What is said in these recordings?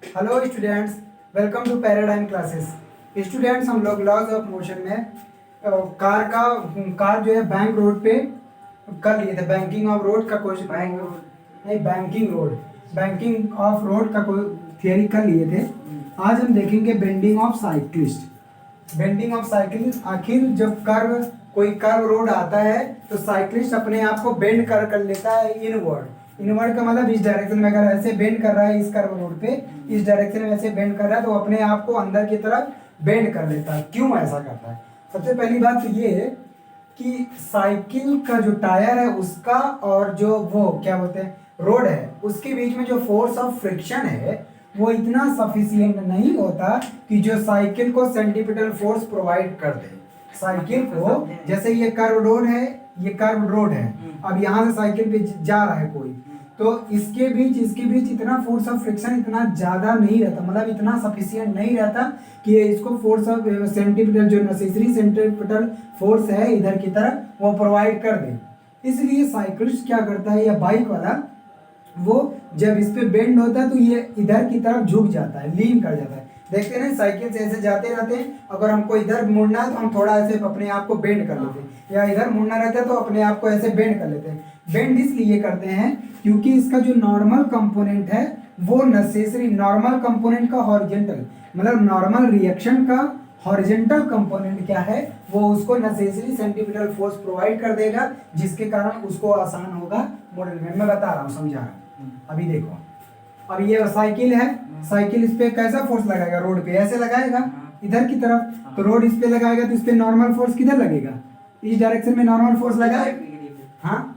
Hello students, welcome to Paradigm Classes. Students, हम लोग laws of motion में car जो है बैंक रोड पे कर लिए थे। बैंकिंग ऑफ रोड का क्वेश्चन, नहीं बैंकिंग ऑफ रोड का कोई थियरी कर लिए थे। आज हम देखेंगे bending of cyclist. Bending of cyclist, आखिर जब कोई कर्व रोड आता है तो साइक्लिस्ट अपने आप को बेंड कर लेता है इनवर्ड। इनवर्ड का मतलब इस डायरेक्शन में, अगर ऐसे बेंड कर रहा है इस कर्व रोड पे, इस डायरेक्शन में ऐसे बेंड कर रहा है तो अपने आप को अंदर की तरफ बेंड कर लेता है। क्यों ऐसा करता है? सबसे पहली बात तो ये है कि साइकिल का जो टायर है उसका और जो वो क्या बोलते हैं रोड है, उसके बीच में जो फोर्स ऑफ फ्रिक्शन है वो इतना सफिशिएंट नहीं होता कि जो साइकिल को सेंटीपिटल फोर्स प्रोवाइड कर दे। साइकिल को, जैसे ये कर्व रोड है, ये कर्व रोड है, अब यहाँ से साइकिल पे जा रहा है कोई, तो इसके बीच इतना फोर्स ऑफ फ्रिक्शन इतना ज्यादा नहीं रहता, मतलब इतना सफिशिएंट नहीं रहता कि इसको फोर्स ऑफ सेंटीपिटल, जो नेसेसरी सेंटीपिटल फोर्स है इधर की तरफ, वो प्रोवाइड कर दे। इसलिए साइकिलिस्ट क्या करता है, या बाइक वाला, वो जब इस पे बेंड होता है तो ये इधर की तरफ झुक जाता है, लीन कर जाता है। देखते हैं साइकिल से ऐसे जाते रहते हैं, अगर हमको इधर मुड़ना है तो हम थोड़ा ऐसे अपने आप को बेंड कर लेते हैं, या इधर मुड़ना रहता है तो अपने आप को ऐसे बेंड कर लेते हैं। बेंड इसलिए करते हैं क्योंकि इसका जो नॉर्मल कंपोनेंट है वो नेसेसरी, नॉर्मल कंपोनेंट का हॉरिजॉन्टल, मतलब नॉर्मल रिएक्शन का हॉरिजॉन्टल कंपोनेंट क्या है, वो उसको नेसेसरी सेंटीपिटल फोर्स प्रोवाइड कर देगा, जिसके कारण उसको आसान होगा मोड़ने में। मैं बता रहा हूँ, समझा रहा हूँ। अभी देखो, अब ये साइकिल है, साइकिल इस पे कैसा फोर्स लगाएगा? रोड पे ऐसे लगाएगा इधर की तरफ, तो रोड इस पे लगाएगा तो इस पे नॉर्मल फोर्स किधर लगेगा? इस डायरेक्शन में नॉर्मल फोर्स लगाएगा। हाँ,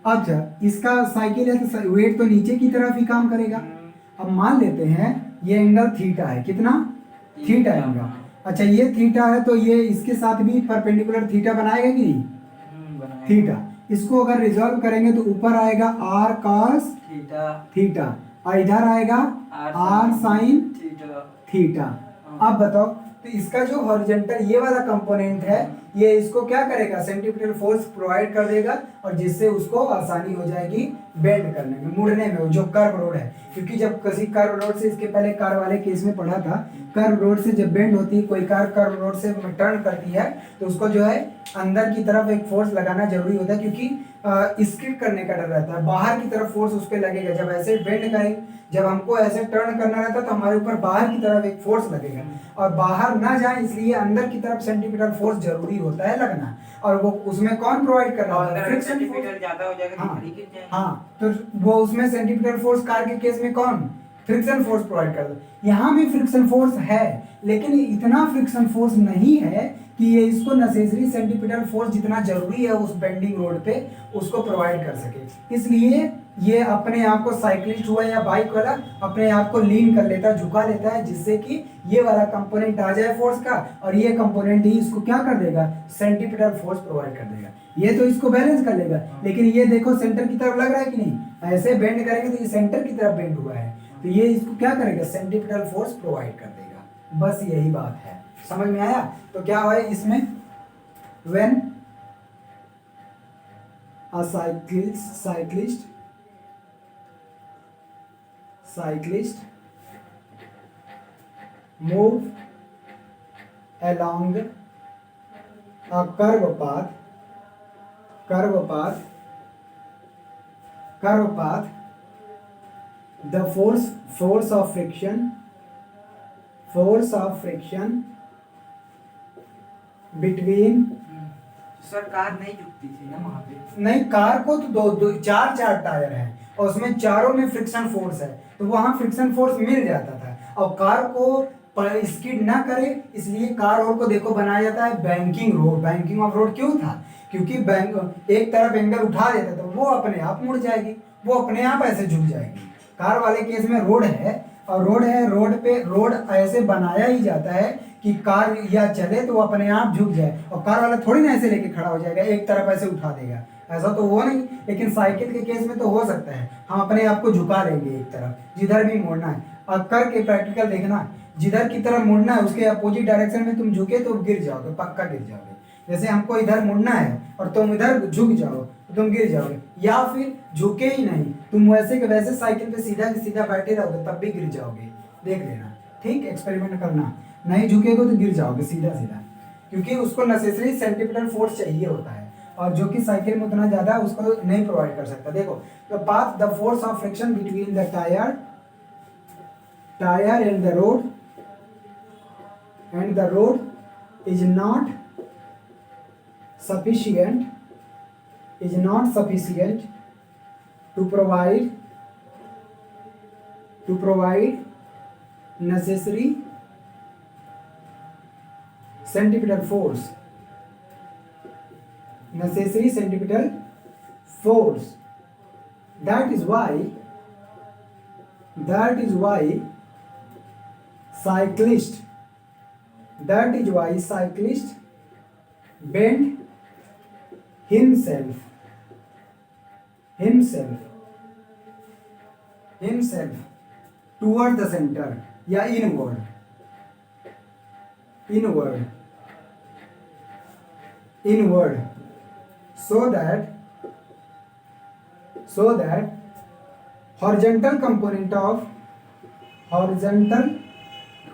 अच्छा इसका साइकिल है तो वेट तो नीचे की तरफ ही काम करेगा। अब मान लेते हैं ये एंगल थीटा है, कितना थीटा एंगल। अच्छा ये थीटा है तो ये इसके साथ भी परपेंडिकुलर थीटा बनाएगा कि नहीं? थीटा। इसको अगर रिजॉल्व करेंगे तो ऊपर आएगा आर कॉस थीटा और इधर आएगा आर साइन थीटा। अब बताओ, तो इसका जो हॉरिजॉन्टल ये वाला कंपोनेंट है, ये इसको क्या करेगा? सेंटीपिटल फोर्स प्रोवाइड कर देगा, और जिससे उसको आसानी हो जाएगी बेंड करने में, मुड़ने में, जो कर्व रोड है। क्योंकि जब किसी कर्व रोड से, इसके पहले कार वाले केस में पढ़ा था, कर्व रोड से जब बेंड होती है, कोई कार कर्व रोड से टर्न करती है तो उसको जो है अंदर की तरफ एक फोर्स लगाना जरूरी होता है, क्योंकि स्किड करने का डर रहता है, बाहर की तरफ फोर्स उस पर लगेगा। जब ऐसे बेंड करेंगे, जब हमको ऐसे टर्न करना रहता है तो हमारे ऊपर बाहर की तरफ एक फोर्स लगेगा, और बाहर ना जाए इसलिए अंदर की तरफ सेंटीपिटल फोर्स जरूरी होता है लगना। और वो उसमें कौन प्रोवाइड कर रहा है? फ्रिक्शन फोर्स ज्यादा हो जाएगा। हाँ, तो वो उसमें सेंटीपिटल फोर्स कार के केस में कौन? फ्रिक्शन फोर्स प्रोवाइड कर दो। यहाँ भी फ्रिक्शन फोर्स है, लेकिन इतना फ्रिक्शन फोर्स नहीं है कि ये इसको नेसेसरी सेंटीपिटल फोर्स जितना जरूरी है उस बेंडिंग रोड पे उसको प्रोवाइड कर सके। इसलिए ये अपने आप को, साइक्लिस्ट हुआ या बाइक वाला, अपने आप को लीन कर लेता है, झुका लेता है, जिससे कि ये वाला कंपोनेंट आ जाए फोर्स का, और ये कंपोनेंट ही इसको क्या कर देगा? सेंटीपिटल फोर्स प्रोवाइड कर देगा। ये तो इसको बैलेंस कर लेगा, लेकिन ये देखो सेंटर की तरफ लग रहा है कि नहीं? ऐसे बेंड करेंगे तो ये सेंटर की तरफ बेंड हुआ है, तो ये इसको क्या करेगा? सेंटीपिटल फोर्स प्रोवाइड कर देगा। बस यही बात है, समझ में आया? तो क्या है इसमें? When a cyclist move along a curve path, the force of friction between, sir car नहीं झुकती थी ना वहाँ पे? नहीं, कार को तो दो चार टायर हैं और उसमें चारों में फ्रिक्शन फोर्स है, तो वहां फ्रिक्शन फोर्स मिल जाता था। और कार को स्किड ना करे इसलिए कार रोड को देखो बनाया जाता है बैंकिंग ऑफ रोड। क्यों था? क्योंकि एक तरफ एंगल उठा देता तो वो अपने आप मुड़ जाएगी, वो अपने आप ऐसे झुक जाएगी। कार वाले केस में रोड है, और रोड पे रोड ऐसे बनाया ही जाता है कि कार या चले तो वो अपने आप झुक जाए, और कार वाला थोड़ी ना ऐसे लेके खड़ा हो जाएगा, एक तरफ ऐसे उठा देगा, ऐसा तो वो नहीं। लेकिन साइकिल के केस में तो हो सकता है, हम अपने आप को झुका लेंगे एक तरफ, जिधर भी मुड़ना है। और करके प्रैक्टिकल देखना, जिधर की तरफ मुड़ना है उसके अपोजिट डायरेक्शन में तुम झुके तो गिर जाओगे, पक्का गिर जाओगे। जैसे हमको इधर मुड़ना है और तुम इधर झुक जाओ तो तुम गिर जाओगे, या फिर झुके ही नहीं, तुम वैसे के वैसे साइकिल पे सीधा के सीधा बैठे रहोगे तब भी गिर जाओगे। देख लेना, ठीक, एक्सपेरिमेंट करना, नहीं झुकेगा तो गिर जाओगे सीधा सीधा, क्योंकि उसको नेसेसरी सेंट्रीपिटल फोर्स चाहिए होता है, और जो कि साइकिल में उतना ज़्यादा उसको नहीं प्रोवाइड कर सकता। देखो, the path the force of friction between the tyre and the road is not sufficient to provide necessary centripetal force. That is why cyclist bend himself toward the center या inward so that horizontal component of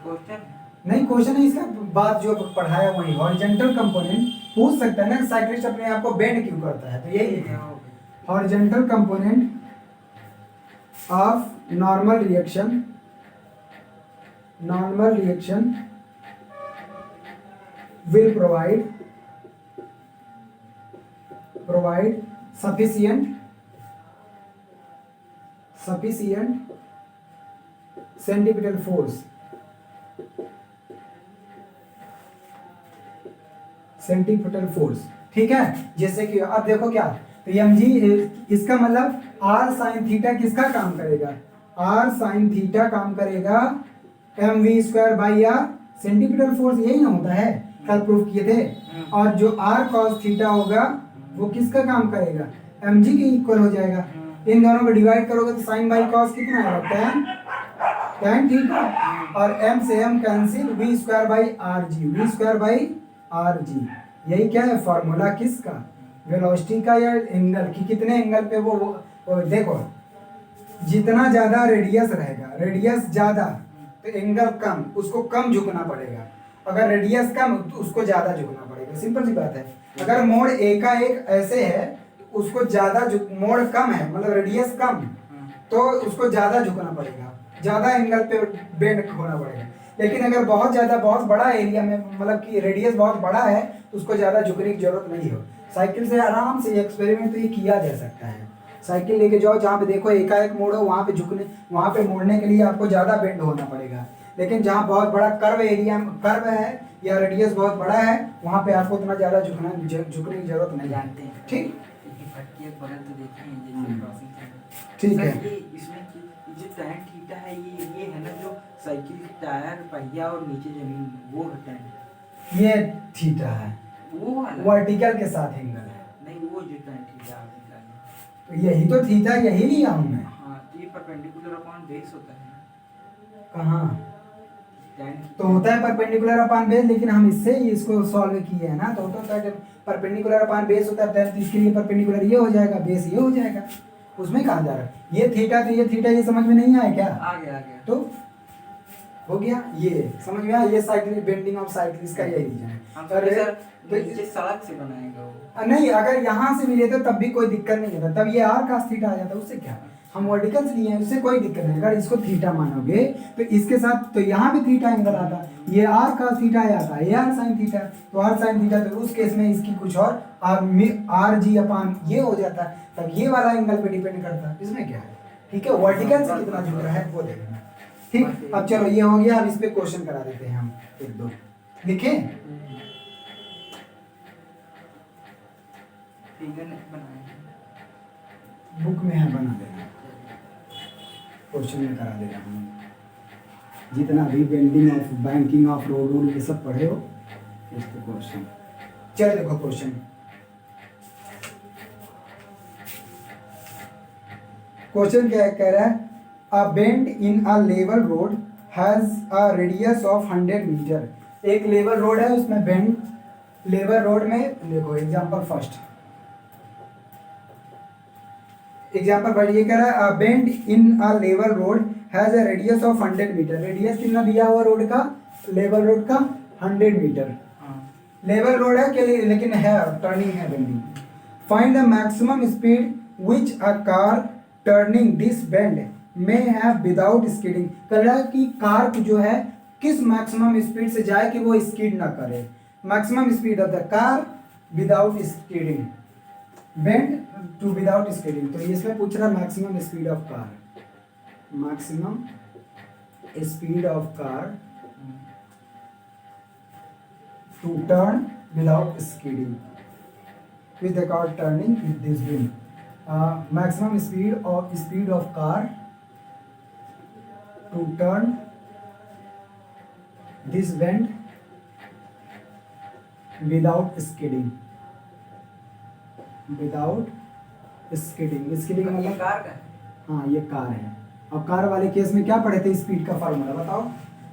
question नहीं, question है इसका, बात जो पढ़ाया वही, horizontal component पूछ सकता है ना, साइक्लिस्ट अपने आप को बेंड क्यों करता है, तो यही है horizontal component of normal reaction will provide sufficient centripetal force ठीक है। जैसे कि अब देखो क्या, तो एम जी इसका मतलब आर साइन थीटा किसका काम करेगा, आर साइन थीटा काम करेगा M V square by R centripetal force, यही ना होता है, कल प्रूफ किए थे। और जो आर कॉस थीटा होगा वो किसका काम करेगा, एम जी के इक्वल हो जाएगा। इन दोनों को डिवाइड करोगे तो साइन बाई कॉस कितना आएगा, tan थीटा, और m से m cancel, v square by R G. यही क्या है फॉर्मूला किसका, वेलोसिटी का या एंगल की, कितने एंगल पे वो देखो, जितना ज्यादा रेडियस रहेगा, रेडियस ज्यादा तो एंगल कम, उसको कम झुकना पड़ेगा, अगर रेडियस कम तो उसको ज्यादा झुकना पड़ेगा, सिंपल सी बात है। अगर मोड़ ए का एक ऐसे है तो उसको ज्यादा मोड़ कम है, मतलब रेडियस कम, तो उसको ज्यादा झुकना पड़ेगा, ज्यादा एंगल पे बेंड होना पड़ेगा। लेकिन अगर बहुत ज्यादा, बहुत बड़ा एरिया में, मतलब कि रेडियस बहुत बड़ा है तो उसको ज्यादा झुकने की जरूरत नहीं हो। साइकिल से आराम से एक्सपेरिमेंट तो ये किया जा सकता है। साइकिल लेके जाओ, जहाँ पे देखो एकाएक मोड़ हो, वहाँ पे झुकने, वहाँ पे मोड़ने के लिए आपको ज्यादा बेंड होना पड़ेगा। लेकिन जहाँ बहुत बड़ा कर्व है या रेडियस बहुत बड़ा है, वहाँ पे आपको उतना ज्यादा झुकने की जरूरत नहीं जानते हैं। ठीक, बगल तो देखें जैसे क्रॉसिंग ठीक है। ये इसमें जो tan थीटा है, ये है ना जो साइकिल की टायर, पहिया और नीचे जमीन, वो tan, ये थीटा है, वो वाला वर्टिकल के साथ एंगल है। नहीं, वो जो tan थीटा आपने निकाला, तो यही तो थीटा, यही लिया हूँ मैं। हाँ, ये परपेंडिकुलर अपॉन बेस होता है ना, कहाँ tan तो होता है परपेंडिकुलर अपान बेस, लेकिन हम इससे ही इसको सॉल्व किए हैं ना, तो होता है परपेंडिकुलर अपान बेस होता है, तो इसके लिए परपेंडिकुलर ये हो जाएगा, बेस ये हो जाएगा, उसमें कहा जा रहा है ये थीटा, तो ये थीटा, ये समझ में नहीं आया क्या, आ गया तो हो गया, ये समझ में आया, ये साइकिल बेंडिंग ऑफ साइकिल का यही रीजन है। हम अरे, सर तो नीचे सड़क से बनाएगा वो, नहीं, अगर यहाँ से मिले तो तब भी कोई दिक्कत नहीं होता, तब ये आर कास थीटा आ जाता, उससे क्या, हम वर्टिकल से लिए हैं, उससे कोई दिक्कत नहीं। अगर इसको थीटा मानोगे तो इसके साथ तो यहाँ भी थीटा एंगल आता, ये आर कास थीटा आता, ये आर साइन थीटा, तो आर साइन थीटा, तो उस केस में इसकी कुछ और आर जी अपान ये हो जाता, तब ये वाला एंगल पे डिपेंड करता, इसमें क्या है, ठीक है। वर्टिकल से कितना झुक रहा है वो देखना, ठीक। अब चलो ये हो गया, अब इस पे क्वेश्चन करा देते हैं हम, एक दो लिखें, फिगर बनाए बुक में है, बना देना, क्वेश्चन में करा देगा हम, जितना भी bending of banking of road rule ये सब पढ़े हो इसको क्वेश्चन। चलो देखो क्वेश्चन, क्वेश्चन क्या कह रहा है, a bend in a level road has a radius of 100 metre. एक लेवल रोड है, उसमें बेंड, लेवल रोड में देखो एग्जांपल फर्स्ट, एग्जाम्पल बढ़िए कह रहा है, bend in a level road has a radius of 100 metre. Radius कितना दिया हुआ रोड का, लेवल रोड का 100 मीटर। हाँ लेवल रोड है के लिए, लेकिन है टर्निंग है bending. Find the maximum speed which a car turning this bend में हैव विदाउट स्किडिंग। कह रहा है कि कार जो है किस मैक्सिमम स्पीड से जाए कि वो स्किड ना करे। Maximum speed of the car without skidding, bend to without skidding. तो इसमें पूछ रहा है maximum speed of car, maximum speed of car to turn without skidding with the car turning with this wind. Maximum speed of car to turn this bend without skidding, without skidding। Skidding ये मतलब car का है। हाँ ये car है। अब car वाले case में क्या पढ़े थे, स्पीड का फार्मूला बताओ।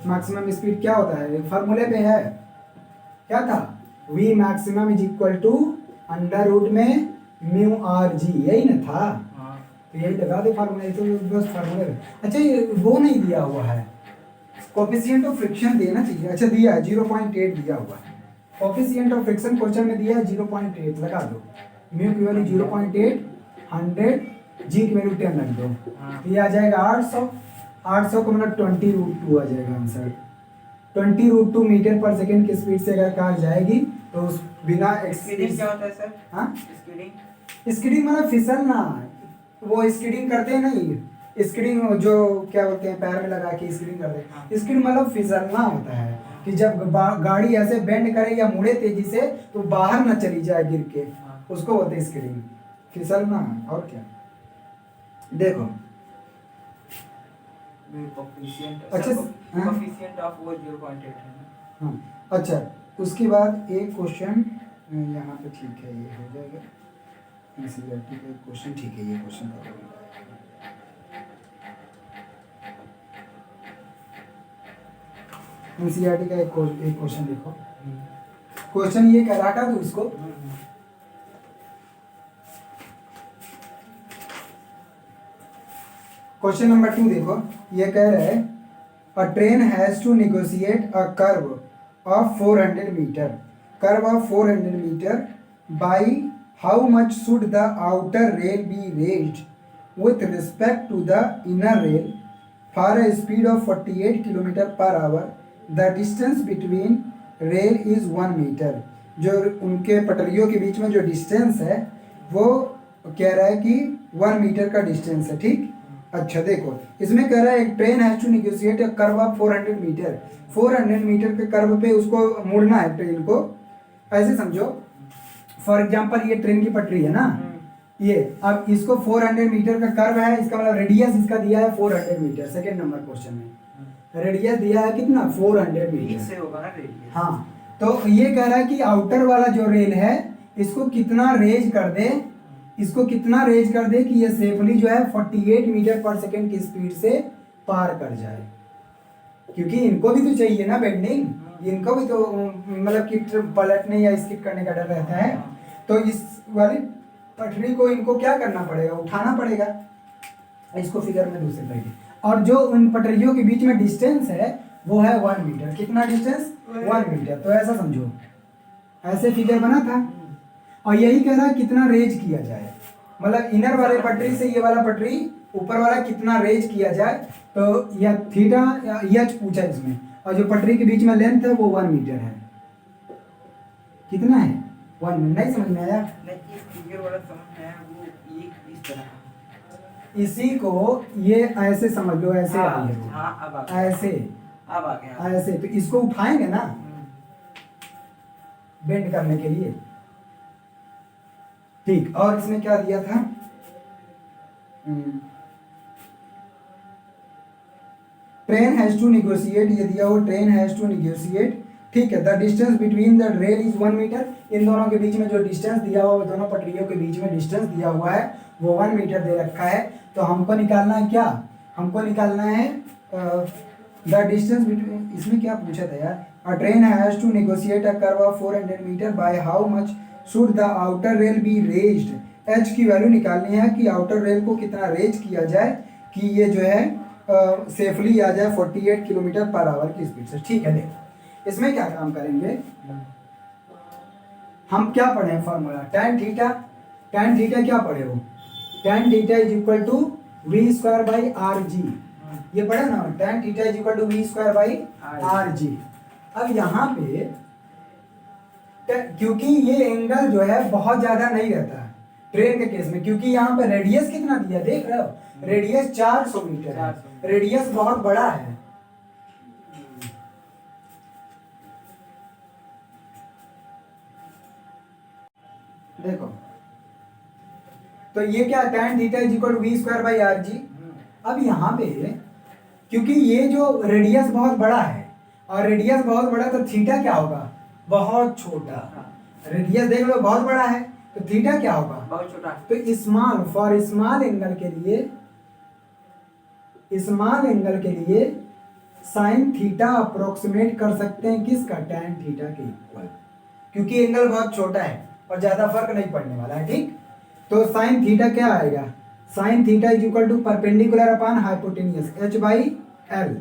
मैक्सिमम स्पीड क्या होता है, फार्मूले पे है, क्या था, v maximum is equal to under root में म्यू आर जी, यही ना था। हाँ तो यही लगा दे फार्मूला, तो बस फार्मूले। अच्छा ये वो नहीं दिया हुआ है, कोफिशिएंट ऑफ फ्रिक्शन देना चाहिए। अच्छा दिया है 0.8 दिया हुआ है, कोफिशिएंट ऑफ फ्रिक्शन क्वेश्चन में दिया है 0.8, लगा दो। म्यू की वैल्यू 0.8, 100, जी की वैल्यू 10 रख दो। तो ये आ जाएगा 800, 800 को मतलब 20√2 आ जाएगा आंसर। 20√2 मीटर पर सेकेंड की स्पीड से अगर कार जाएगी तो उस बिना स्किडिंग क्या होता है सर? हाँ स्किडिंग, स्किडिंग मतलब फिसलना, वो स्किडिंग करते हैं नहीं, स्किडिंग जो क्या बोलते हैं पैर में लगा के स्किडिंग करते हैं। स्किड मतलब फिसलना होता है कि जब गाड़ी ऐसे बेंड करे या मुड़े तेजी से तो बाहर ना चली जाए गिर के, उसको बोलते हैं स्किडिंग, फिसलना। और क्या देखो अच्छा, हाँ? कोफिशिएंट ऑफ वो 0.8 है ना। हाँ अच्छा, उसके बाद एक क्वेश्चन यहाँ पे ठीक है, ये हो जाएगा एनसीईआरटी का एक क्वेश्चन, ठीक है ये क्वेश्चन का एनसीईआरटी का एक क्वेश्चन देखो। क्वेश्चन ये कह रहा था तो उसको क्वेश्चन नंबर 2 देखो, ये कह रहा है a train has to negotiate a curve of 400 metre, curve of 400 metre by how much should the outer rail be raised with respect to the inner rail for a speed of 48 kilometre per hour, the distance between rail is 1 metre. जो उनके पटरियों के बीच में जो distance है वो कह रहा है कि 1 मीटर का डिस्टेंस है, ठीक। अच्छा देखो इसमें कह रहा है एक train has to negotiate a curve of 400 metre, 400 metre के कर्व पे उसको मुड़ना है ट्रेन को। ऐसे समझो फॉर एग्जांपल ये ट्रेन की पटरी है ना, ये अब इसको 400 मीटर का कर्व है, इसका मतलब रेडियस इसका दिया है 400 मीटर। सेकंड नंबर क्वेश्चन में रेडियस दिया है कितना, 400 मीटर से होगा ना रेडियस। हाँ तो ये कह रहा है कि आउटर वाला जो रेल है इसको कितना रेज कर दे, इसको कितना रेज कर दे कि ये सेफली जो है 48 मीटर पर सेकेंड की स्पीड से पार कर जाए, क्योंकि इनको भी तो चाहिए ना बेंडिंग, इनको भी तो मतलब कि पलटने या स्किप करने का डर रहता है। तो इस वाली पटरी को इनको क्या करना पड़ेगा, उठाना पड़ेगा। इसको फिगर में दूसरे तरीके, और जो उन पटरियों के बीच में डिस्टेंस है वो है 1 मीटर। कितना डिस्टेंस, 1 मीटर। तो ऐसा समझो, ऐसे फिगर बना था और यही कह रहा है कितना रेज किया जाए, मतलब इनर वाले पटरी से ये वाला पटरी ऊपर वाला कितना रेज किया जाए। तो यह थीटा या एच पूछा इसमें, और जो पटरी के बीच में लेंथ है वो 1 मीटर है। कितना है, 1 मीटर। नहीं समझ में आया? नहीं इस फिगर वाला समझ में आया, वो ये इस तरह इसी को ये ऐसे समझ लो, ऐसे हाँ, आई है वो। हाँ, अब आ गया। ऐसे अब आ गया। ऐसे तो इसको उठाएंगे ना बेंड करने के लिए, ठीक। और इसमें क्या दिया था, ट्रेन हैज टू नेगोशिएट, ये दिया हो ट्रेन हैज टू नेगोशिएट, ठीक है। The distance between the rail is 1 metre. इन दोनों के बीच में जो डिस्टेंस दिया हुआ, दोनों पटरियों के बीच में डिस्टेंस दिया हुआ है वो 1 मीटर दे रखा है। तो हमको निकालना है क्या, हमको निकालना है द डिस्टेंस बिटवीन, इसमें क्या पूछा था यार, a train has to negotiate a curve of 400 metre by how much should the outer rail be raised. H की वैल्यू निकालनी है कि आउटर रेल को कितना रेज किया जाए कि ये जो है सेफली आ जाए 48 किलोमीटर पर आवर की स्पीड से। ठीक है, देखो इसमें क्या काम करेंगे, हम क्या पढ़े हैं formula tan theta. tan theta क्या पढ़े हो, tan theta is equal to V square by R G, ये पढ़ा ना, tan theta is equal to V square by R G. अब यहाँ पे क्योंकि ये एंगल जो है बहुत ज्यादा नहीं रहता है ट्रेन के केस में, क्योंकि यहाँ पे रेडियस कितना दिया देख रहे हो, रेडियस 400 मीटर है, रेडियस बहुत बड़ा है। देखो तो ये क्या, tan theta is equal to V square by R G. अब यहाँ पे क्योंकि ये जो रेडियस बहुत बड़ा है और रेडियस बहुत बड़ा, तो थीटा क्या होगा, बहुत छोटा। रेडियस देख लो बहुत बड़ा है, तो थीटा क्या होगा, बहुत छोटा। तो स्मॉल, फॉर स्मॉल एंगल के लिए, स्मॉल एंगल के लिए साइन थीटा अप्रोक्सीमेट कर सकते हैं किसका, tan थीटा के इक्वल, क्योंकि एंगल बहुत छोटा है और ज्यादा फर्क नहीं पड़ने वाला है। ठीक, तो साइन थीटा क्या आएगा, sine theta is equal to perpendicular upon hypotenuse h by L.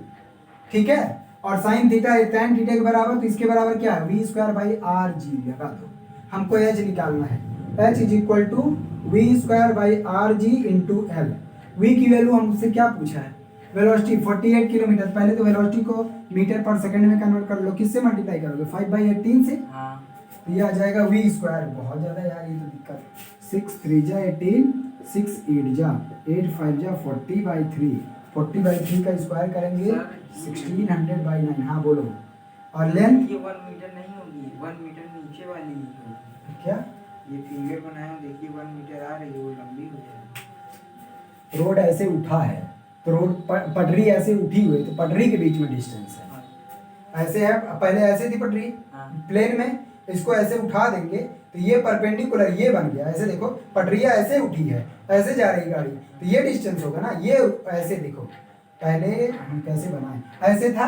ठीक है, और साइन थीटा tan थीटा के बराबर, तो इसके बराबर क्या है, V square by R G लगा दो, हमको h निकालना है, h is equal to V square by R G into L. V की वैल्यू हमसे क्या पूछा है, वेलोसिटी 48 किलोमीटर। पहले तो वेलोसिटी को मीटर पर सेकंड में कन्वर्ट कर लो, किससे मल्टीप्लाई करोगे, 5/18 से। हाँ, तो ये आ जाएगा वी स्क्वायर, बहुत ज्यादा यार ये तो दिक्कत, 6 3 जा 18, 6 8 जा 8 5 जा 40/3, 40/3 का स्क्वायर करेंगे 1600/9। हाँ बोलो, और लेंथ ये 1 मीटर नहीं होगी, 1 मीटर नीचे वाली ही होगी। क्या, ये फिंगर बनाया हूं, देखिए 1 मीटर आ रही है, वो लंबी हो जाएगी। रोड ऐसे उठा है, तो रोड पटरी ऐसे उठी हुई, तो पटरी के बीच में डिस्टेंस है, ऐसे है, पहले ऐसे थी पटरी प्लेन में, इसको ऐसे उठा देंगे तो ये परपेंडिकुलर ये बन गया, ऐसे देखो पटरिया ऐसे उठी है, ऐसे जा रही गाड़ी, तो ये डिस्टेंस होगा ना, ये ऐसे देखो, पहले हम कैसे बनाए, ऐसे था,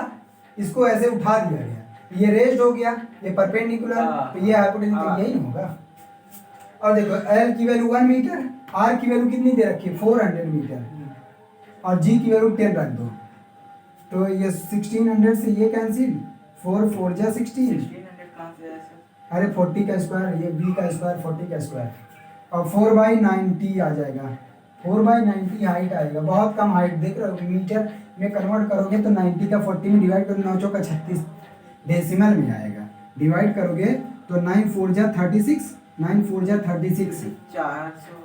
इसको ऐसे उठा दिया गया, ये रेस्ड हो गया, ये परपेंडिकुलर, तो ये हाइपोटेन्यूस, यही ना होगा। और देखो एल की वैल्यू 1 मीटर, आर की वैल्यू कितनी दे रखी है 400 मीटर, और जी की वैल्यू 10 रख दो, तो ये 1600 से ये कैंसिल, 4 4 जा 16, 1600 कहाँ से आया सर? अरे 40 का स्क्वायर, ये b का स्क्वायर 40 का स्क्वायर, और 4/90 आ जाएगा, 4/90 हाइट आएगा, बहुत कम हाइट, देख रहे हो मीटर में कन्वर्ट करोगे तो 90 का 40 में डिवाइड करो, 9 का 36 डेसिमल में आएगा, डिवाइड करोगे तो 9 4 जा 36, 9 4 जा 36, 400।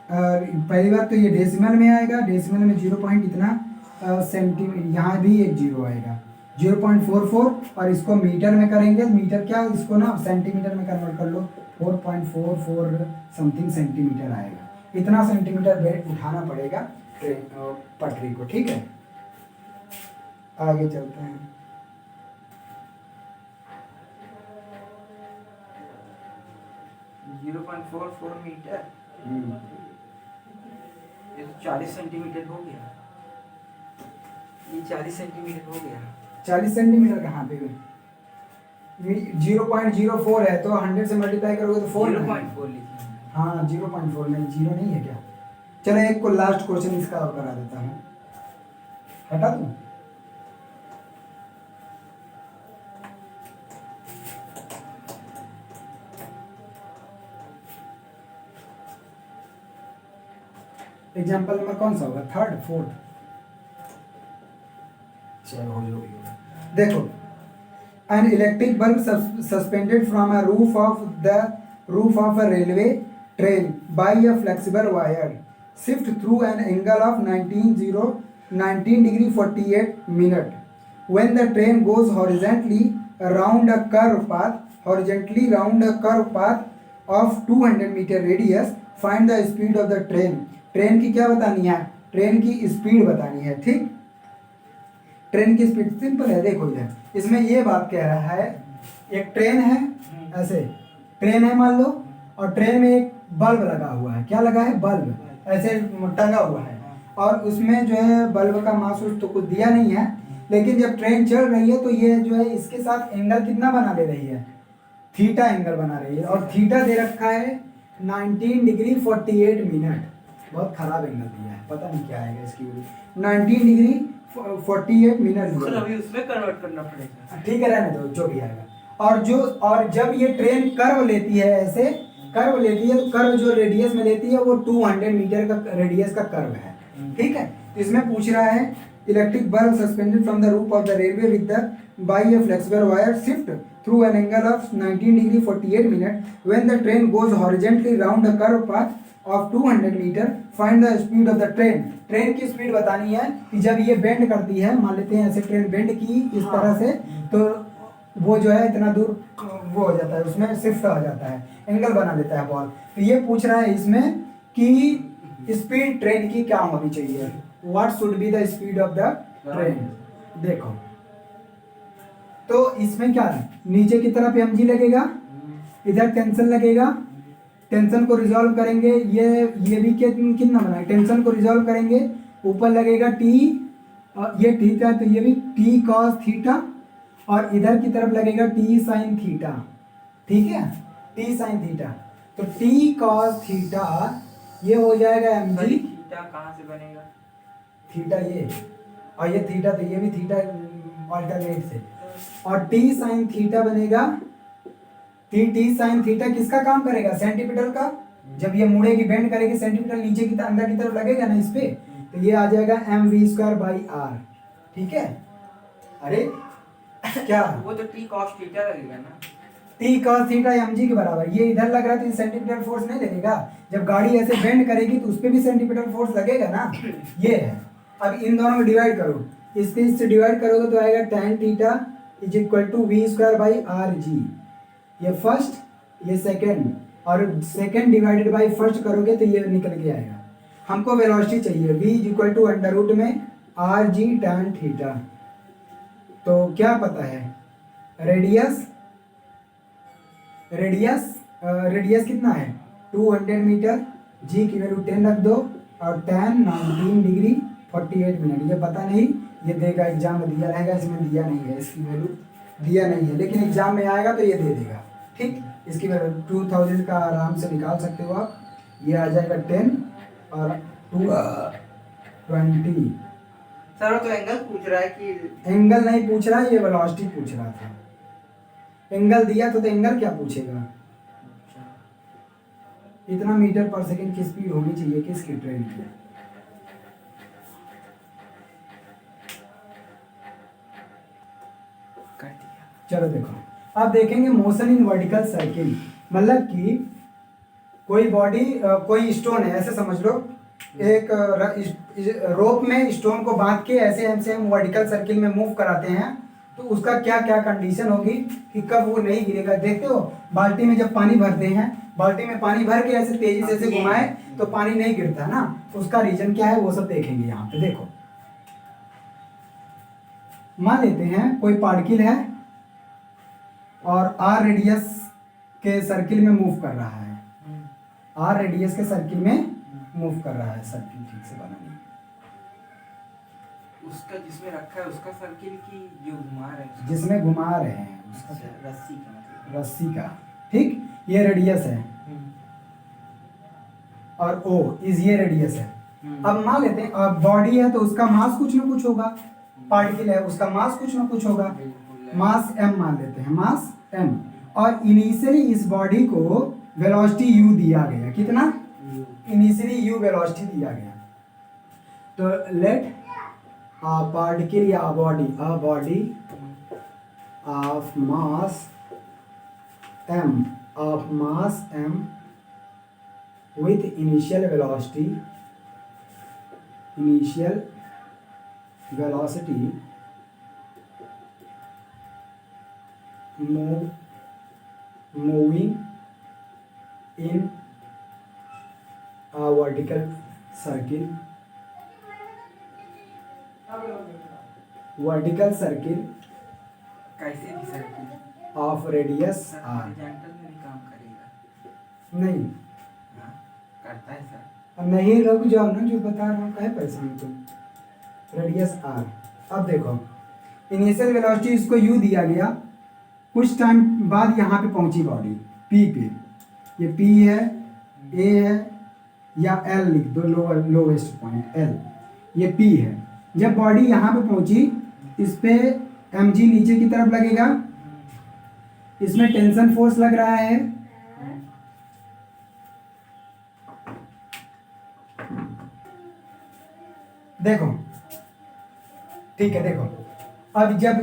पहली बात तो ये डेसिमल में आएगा, डेसिमल में 0 पॉइंट इतना सेंटीमीटर, यहाँ भी एक जीरो आएगा 0.44, और इसको मीटर में करेंगे, मीटर क्या, इसको ना सेंटीमीटर में कन्वर्ट कर लो, 4.44 समथिंग सेंटीमीटर आएगा, इतना सेंटीमीटर वेट उठाना पड़ेगा ट्रेन पटरी को। ठीक है, आगे चलते हैं। जीरो 0.44 मीटर, ये तो 40 सेंटीमीटर हो गया, ये 40 सेंटीमीटर हो गया। 40 सेंटीमीटर कहाँ पे, 0.04 है, तो 100 से मल्टीप्लाई करोगे तो 4 0.4 लिखिए। हाँ 0.4 नहीं, जीरो नहीं है क्या, चलो एक को लास्ट क्वेश्चन इसका और करा देता हूँ, हटा दूँ। एग्जाम्पल नंबर कौन सा होगा, 3rd 4th, चलो हो जो भी होगा। देखो, an electric bulb suspended from a roof of a railway train by a flexible wire shift through an angle of 19 degree 48 minute. When the train goes horizontally round a curved path of 200 meter radius, find the speed of the train. Train की क्या बतानी है, train की speed बतानी है। ठीक, train की speed simple है, देखो इधर इसमें ये बात कह रहा है, एक ट्रेन है, ऐसे ट्रेन है मान लो, और ट्रेन में एक बल्ब लगा हुआ है, क्या लगा है, बल्ब ऐसे टंगा हुआ है, और उसमें जो है बल्ब का मास तो कुछ दिया नहीं है, लेकिन जब ट्रेन चल रही है तो ये जो है इसके साथ एंगल कितना बना ले रही है, थीटा एंगल बना रही है, और थीटा दे रखा है 19 डिग्री 48 मिनट, बहुत खराब एंगल दिया है। पता नहीं क्या आएगा इसकी वैल्यू। 19 degree 48 minute. फिर अभी उसमें कन्वर्ट करना पड़ेगा। ठीक है, रहने दो जो भी आएगा। और जब ये ट्रेन कर्व लेती है, ऐसे कर्व लेती है, तो कर्व जो रेडियस में लेती है वो 200 मीटर का रेडियस का कर्व है। ठीक है, तो इसमें पूछ रहा है electric bulb suspended from the roof of the railway with the by a flexible wire shift through an angle of 19 degree 48 minute when the train goes horizontally round a curve path of 200 metre, find the speed of the train. Train की speed बतानी है कि जब ये bend करती है, मान लेते हैं ऐसे ट्रेन बेंड की इस तरह से, तो वो जो है इतना दूर वो हो जाता है, उसमें शिफ्ट आ जाता है, एंगल बना देता है बॉल। तो ये पूछ रहा है इसमें कि स्पीड ट्रेन की क्या होनी चाहिए, what should be the speed of the train. देखो तो इसमें क्या है, नीचे की तरफ mg लगेगा, इधर टेंशन लगेगा, टेंशन को रिजॉल्व करेंगे, ये भी कितना बना है, टेंशन को रिजॉल्व करेंगे, ऊपर लगेगा t, ये थीटा तो ये भी t cos थीटा, और इधर की तरफ लगेगा t sin थीटा। ठीक है, t sin थीटा, तो t cos थीटा ये हो जाएगा mg। थीटा कहाँ से बनेगा? थीटा ये, और ये थीटा, तो ये भी थीटा अल्टरनेट से, और t sin थीटा बनेगा, t sin थीटा किसका काम करेगा, सेंटीमीटर का। जब ये मुड़ेगी बेंड करेगी सेंटीमीटर नीचे की अंदर की तरफ लगेगा ना इस पे, तो ये आ जाएगा mv²/r। ठीक है, अरे क्या वो तो t cos थीटा लगेगा ना। t cos थीटा mg के बराबर, ये इधर लग रहा है तो सेंटीमीटर फोर्स नहीं लगेगा, जब गाड़ी ऐसे बेंड करेगी तो उस पे भी सेंटीमीटर फोर्स लगेगा ना, ये है। अब इन दोनों में डिवाइड करो, इससे डिवाइड करोगे तो आएगा tan theta is equal to v²/rg। ये फर्स्ट ये सेकंड, और सेकंड डिवाइडेड बाय फर्स्ट करोगे तो ये निकल के आएगा। हमको वेलोसिटी चाहिए, v is equal to under root में rg tan थीटा। तो क्या पता है, रेडियस कितना है 200 मीटर, g की वैल्यू 10 रख दो, और tan 19 डिग्री 48 मिनट। ये पता नहीं, ये देगा एग्जाम में दिया रहेगा, इसमें दिया नहीं है, इसकी वैल्यू दिया नहीं है, लेकिन एग्जाम में आएगा तो ये दे देगा। ठीक, इसकी वैल्यू 2000 का आराम से निकाल सकते हो आप, ये आ जाएगा 10 और 20। सर तो एंगल पूछ रहा है कि एंगल नहीं पूछ रहा है, ये वेलोसिटी पूछ रहा था। एंगल दिया तो एंगल क्या पूछेगा, इतना मीटर पर सेकंड की स्पीड होनी चाहिए किसकी, ट्रेन की। कर दिया। चलो देखो, अब देखेंगे मोशन इन वर्टिकल सर्किल, मतलब कि कोई बॉडी, कोई स्टोन है, ऐसे समझ लो, एक रोप में स्टोन को बांध के ऐसे हम वर्टिकल सर्किल में मूव कराते हैं, तो उसका क्या क्या कंडीशन होगी कि कब वो नहीं गिरेगा। देखते हो बाल्टी में जब पानी भरते हैं, बाल्टी में पानी भर के ऐसे तेजी से ऐसे घुमाए तो पानी नहीं गिरता ना, उसका रीजन क्या है वो सब देखेंगे यहाँ पे। देखो मान लेते हैं कोई पार्टिकल है और आर रेडियस के सर्किल में मूव कर रहा है, आर रेडियस के सर्किल में मूव कर रहा है, सर्किल ठीक से बना नहीं, उसका जिसमें रखा है उसका सर्किल की जो घुमा रहे हैं, जिसमें घुमा रहे हैं उसका रस्सी का मतलब, रस्सी का। ठीक, ये रेडियस है और ओ इज ये रेडियस है। अब मान लेते हैं अब बॉडी है तो उसका मास कुछ ना कुछ होगा, पार्टिकल है उसका मास कुछ ना कुछ होगा, मास m मान लेते हैं, मास m, और इनिशियली इस बॉडी को वेलोसिटी u दिया गया, कितना, इनिशियली u वेलोसिटी दिया गया। तो लेट a particle या a body of mass m with initial velocity moving in a vertical circle कैसे भी circle of radius r। Horizontal में भी काम करेगा? नहीं, हाँ, करता है सर। अब नहीं, रुक जाओ ना, जो बता रहा हूँ काहे परेशान तुम, रेडियस r। अब देखो इनिशियल वेलोसिटी इसको u दिया गया, कुछ टाइम बाद यहाँ पे पहुंची बॉडी p पे, ये p है, a है, या एल लिख दो, लोवेस्ट पॉइंट एल, ये पी है। जब बॉडी यहाँ पे पहुंची, इस पे mg नीचे की तरफ लगेगा, इसमें टेंशन फोर्स लग रहा है, देखो ठीक है। देखो अब जब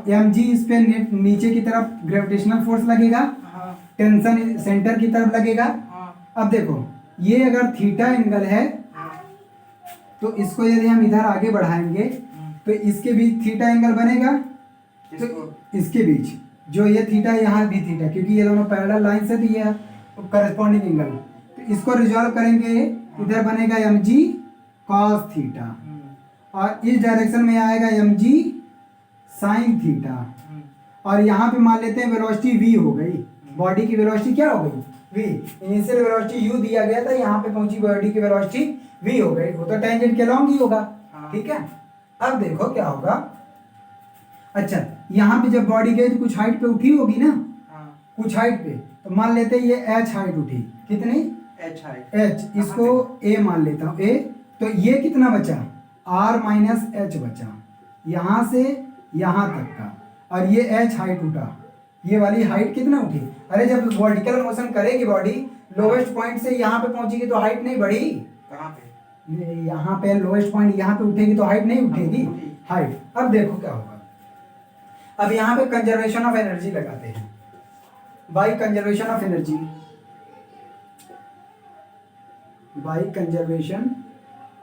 mg इस पे नीचे की तरफ ग्रेविटेशनल फोर्स लगेगा, हाँ टेंशन सेंटर की तरफ लगेगा। हाँ अब देखो ये अगर थीटा एंगल है तो इसको यदि हम इधर आगे बढ़ाएंगे तो इसके बीच थीटा एंगल बनेगा। तो इसके बीच जो ये थीटा, यहाँ भी थीटा, क्योंकि ये दोनों पैरेलल लाइन से, तो ये करस्पॉन्डिंग एंगल, तो इसको रिजॉल्व करेंगे, इधर बनेगा mg cos थीटा, और इस डायरेक्शन में आएगा mg sin थीटा, और यहाँ पे मान लेते हैं वेलोसिटी v हो गई, बॉडी की वेलोसिटी क्या हो गई, v। इनिशियल वेलोसिटी u दिया गया था, यहाँ पे पहुंची बॉडी की वेलोसिटी v हो गई, वो तो टेंजेंट के लॉन्ग ही होगा। ठीक है, अब देखो क्या होगा। अच्छा, यहाँ पे जब बॉडी गई तो कुछ हाइट पे उठी होगी ना, कुछ हाइट पे, तो मान लेते हैं ये h हाइट उठी, कितनी, h हाइट, h, इसको a मान लेता हूँ, a, तो ये कितना बचा, r माइनस h बचा, यहाँ से यहाँ तक का, और ये h हाइट उठा, ये वाली हाइट कितना उठी। अरे जब वर्टिकल मोशन करेगी बॉडी, लोवेस्ट पॉइंट से यहाँ पे पहुंचेगी तो हाइट नहीं बढ़ी, कहाँ पे, यहाँ पे लोवेस्ट पॉइंट यहाँ पे उठेगी तो हाइट नहीं उठेगी, हाइट। अब देखो क्या होगा, अब यहाँ पे कंजर्वेशन ऑफ एनर्जी लगाते हैं, by conservation of energy, by conservation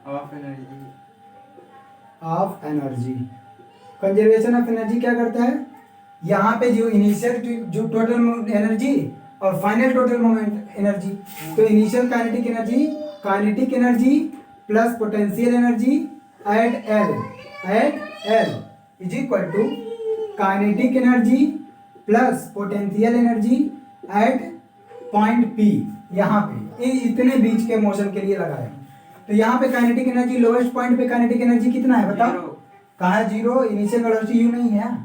of energy, of energy. Conservation of energy क्या करता है, यहाँ पे जो इनिशियल जो टोटल एनर्जी और फाइनल टोटल मोमेंट एनर्जी, तो initial kinetic energy plus potential energy at L is equal to kinetic energy plus potential energy at point P. यहाँ पे इतने बीच के मोशन के लिए लगाया, तो यहाँ पे काइनेटिक एनर्जी, लोवेस्ट पॉइंट पे काइनेटिक एनर्जी कितना है बताओ, कहाँ है, जीरो, इनिशियल वेलोसिटी u नहीं है,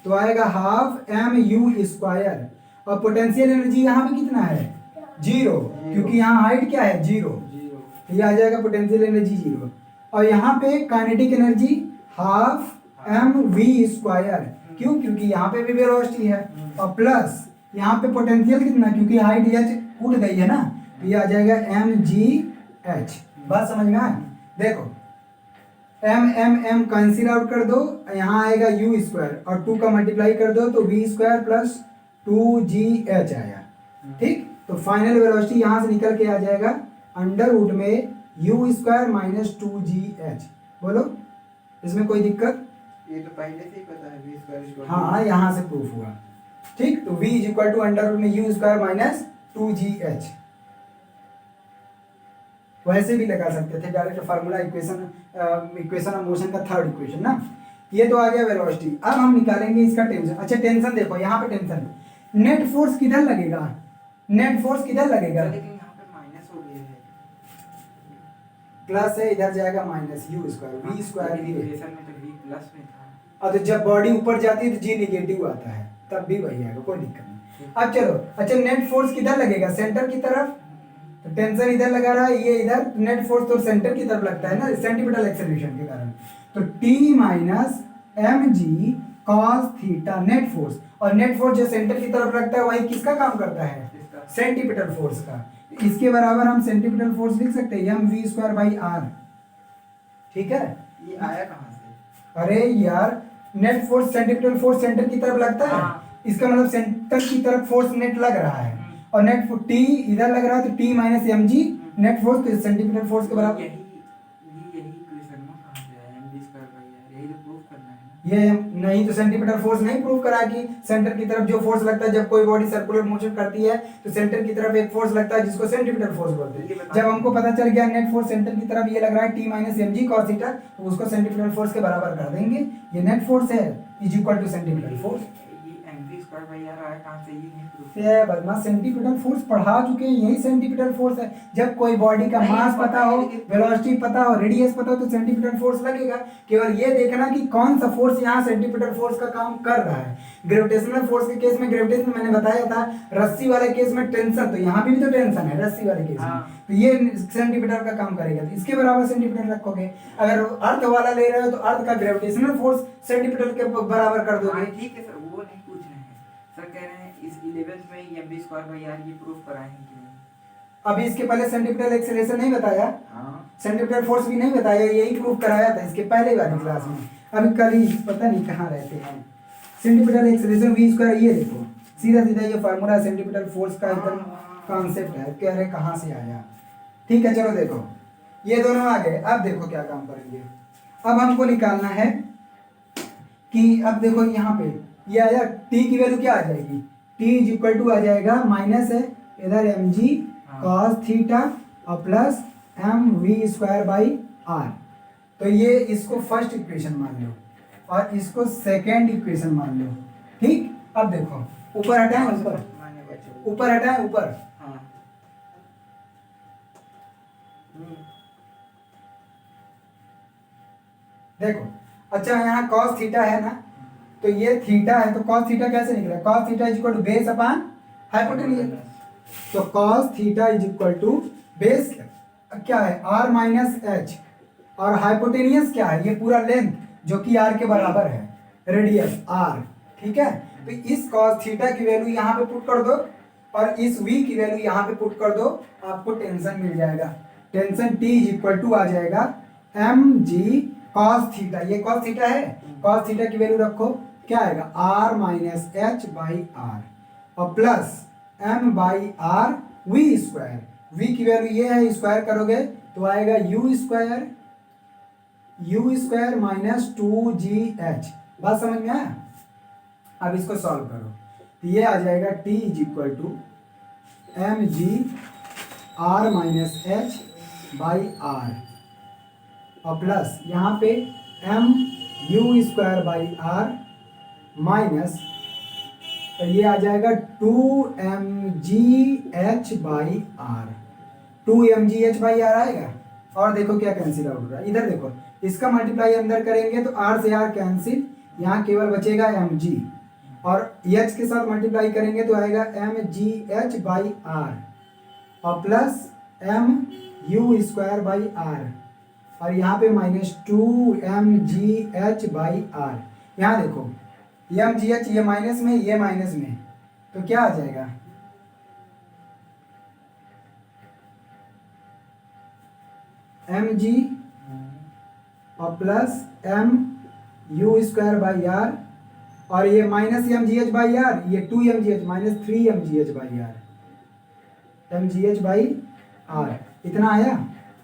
तो आएगा हाफ mu स्क्वायर, और पोटेंशियल एनर्जी यहाँ पे कितना है, जीरो, क्योंकि यहाँ हाइट क्या है, जीरो, तो ये आ जाएगा पोटेंशियल एनर्जी जीरो, और यहाँ पे kinetic energy half mv square, क्यों, क्योंकि यहाँ पे भी वेलोसिटी है, और प्लस यहाँ पे पोटेंशियल कितना, क्योंकि हाइट h उठ गई है ना, तो ये आ जाएगा mgh। बात समझ में आए, देखो m कैंसिल आउट कर दो, यहाँ आएगा u स्क्वायर, और 2 का मल्टीप्लाई कर दो तो v स्क्वायर प्लस 2gh आया। ठीक, तो फाइनल वेलोसिटी यहाँ से निकल के आ जाएगा अंडर रूट में u स्क्वायर माइनस 2gh। बोलो, इसमें कोई दिक्कत, ये तो पहले से ही पता है, v स्क्वायर, हाँ यहाँ से प्रूफ हुआ। ठीक, तो v is equal to under root में u स्क्वायर माइनस 2gh। वैसे भी लगा सकते थे direct formula, equation of motion का थर्ड इक्वेशन ना। ये तो आ गया वेलोसिटी। अब हम निकालेंगे इसका टेंशन। अच्छा, टेंशन देखो, यहाँ पे टेंशन, नेट फोर्स किधर लगेगा, नेट फोर्स किधर लगेगा, लेकिन यहाँ पे माइनस हो गया है, प्लस है, इधर जाएगा minus u square, v square भी है, इक्वेशन में तो v प्लस में था, और तो जब बॉडी ऊपर जाती है तो g निगेटिव आता है, तब भी वही आएगा, कोई दिक्कत नहीं। अब चलो, अच्छा नेट फोर्स किधर लगेगा, सेंटर की तरफ, तो टेंशन इधर लगा रहा है, ये इधर, नेट फोर्स तो सेंटर की तरफ लगता है ना, सेंटीमीटर एक्सेलरेशन के कारण, तो t minus mg cos theta net force, और नेट फोर्स जो सेंटर की तरफ लगता है वही किसका काम करता है, सेंटीमीटर फोर्स का। इसके बराबर हम सेंटीमीटर फोर्स लिख सकते हैं mv स्क्वायर बाई r। ठीक है, ये आया कहाँ से, अरे यार, net force centimetre force centre की तरफ लगता है, इसका मतलब सेंटर की तरफ फोर्स नेट लग रहा है, और नेट टी इधर लग रहा है, तो T minus M G net force तो सेंटीमीटर फोर्स के बराबर। यही इक्वेशन में कहाँ से आया, mv स्क्वायर बाई r, यही तो प्रूफ करना है ना। ये नहीं तो सेंटीमीटर फोर्स नहीं प्रूव करा कि सेंटर की तरफ जो फोर्स लगता है, जब कोई बॉडी सर्कुलर मोशन करती है तो सेंटर की तरफ एक फोर्स लगता है जिसको सेंटीमीटर फोर्स बोलते हैं। जब हमको पता चल गया नेट फोर्स सेंटर की तरफ ये लग रहा है T minus M G cos theta, तो उसको सेंटीमीटर फोर्स के बराबर कर देंगे, ये नेट फोर्स है is equal to centimetre force. ये mv स्क्वायर बाई आर आया कहाँ से, ये नहीं प्रूफ ये बदमाश सेंटीपिटल फोर्स पढ़ा चुके हैं, यही सेंटीपिटल फोर्स है। जब कोई बॉडी का नहीं, मास पता पता है, हो, लेकिन- वेलोसिटी पता हो, रेडियस पता हो तो सेंटीपिटल फोर्स लगेगा। केवल ये देखना कि कौन सा फोर्स यहाँ सेंटीपिटल फोर्स का काम कर रहा है। ग्रेविटेशनल फोर्स के केस में ग्रेविटेशन मैंने बताया था, रस्सी वाले केस में टेंशन, तो यहाँ पे भी तो टेंशन है रस्सी वाले केस में, हाँ। तो ये सेंटीपिटल का काम करेगा। तो इसके बराबर सेंटीपिटल रखोगे। अगर अर्थ वाला ले रहे हो तो अर्थ का ग्रेविटेशनल फोर्स सेंटीपिटल के बराबर कर दोगे। हाँ, ठीक है सर, वो नहीं पूछ रहे हैं सर, कह रहे हैं इस 11th में mv स्क्वायर बाई आर ये प्रूफ कराए हैं कि नहीं। अभी इसके पहले सेंटीपिटल एक्सेलरेशन नहीं बताया, हाँ सेंटीपिटल फोर्स भी नहीं बताया, यही प्रूफ कराया था इसके पहले वाली क्लास में। अभी कल ही पता नहीं कहाँ रहते हैं। सेंटीपिटल एक्सेलरेशन v स्क्वायर, ये देखो सीधा सीधा ये फार्मूला सेंटीपिटल फोर्स का एकदम कॉन्सेप्ट है। कह रहे कहाँ से आया। ठीक है चलो देखो, ये दोनों आ गए। अब देखो क्या काम करेंगे। अब हमको निकालना है कि अब देखो यहाँ पे ये आया, t की वैल्यू क्या आ जाएगी, t इज इक्वल टू आ जाएगा माइनस है इधर एम जी कॉस थीटा और plus M V square by R. तो ये इसको फर्स्ट इक्वेशन मान लो और इसको सेकेंड इक्वेशन मान लो। ठीक, अब देखो ऊपर हटाएं, ऊपर माने बच्चों। ऊपर हटाएं, ऊपर हाँ देखो। अच्छा यहाँ cos थीटा है ना, तो ये थीटा है, तो cos थीटा कैसे निकला, cos theta is equal to base upon hypotenuse. तो cos theta is equal to base क्या है r माइनस एच, और हाइपोटेनियस क्या है, ये पूरा लेंथ जो कि r के बराबर है, रेडियस r। ठीक है, तो इस cos थीटा की वैल्यू यहाँ पे पुट कर दो और इस v की वैल्यू यहाँ पे पुट कर दो, आपको टेंशन मिल जाएगा। Tension t is equal to आ जाएगा एम जी cos थीटा, ये cos थीटा है, cos थीटा की वैल्यू रखो, क्या आएगा r minus H by R और plus m by R V square. v की वैल्यू ये है, स्क्वायर करोगे तो आएगा u स्क्वायर माइनस 2gh। बात समझ में आया। अब इसको सॉल्व करो तो ये आ जाएगा t is equal to M G R minus H by R और प्लस यहाँ पे M U square by R minus, तो ये आ जाएगा 2mgh by are, 2mgh by are आएगा। और देखो क्या कैंसिल आउट हो रहा है, इधर देखो, इसका मल्टीप्लाई अंदर करेंगे तो r से r कैंसिल, यहाँ केवल बचेगा mg, और h के साथ मल्टीप्लाई करेंगे तो आएगा mgh बाई आर और plus m U square by R, और यहाँ पे माइनस 2mgh बाई आर। यहाँ देखो mgh ये माइनस में, ये माइनस में, तो क्या आ जाएगा, mg और plus m U square by R, और ये माइनस mgh बाई आर, ये 2mgh minus 3mgh by R, mgh by R. इतना आया।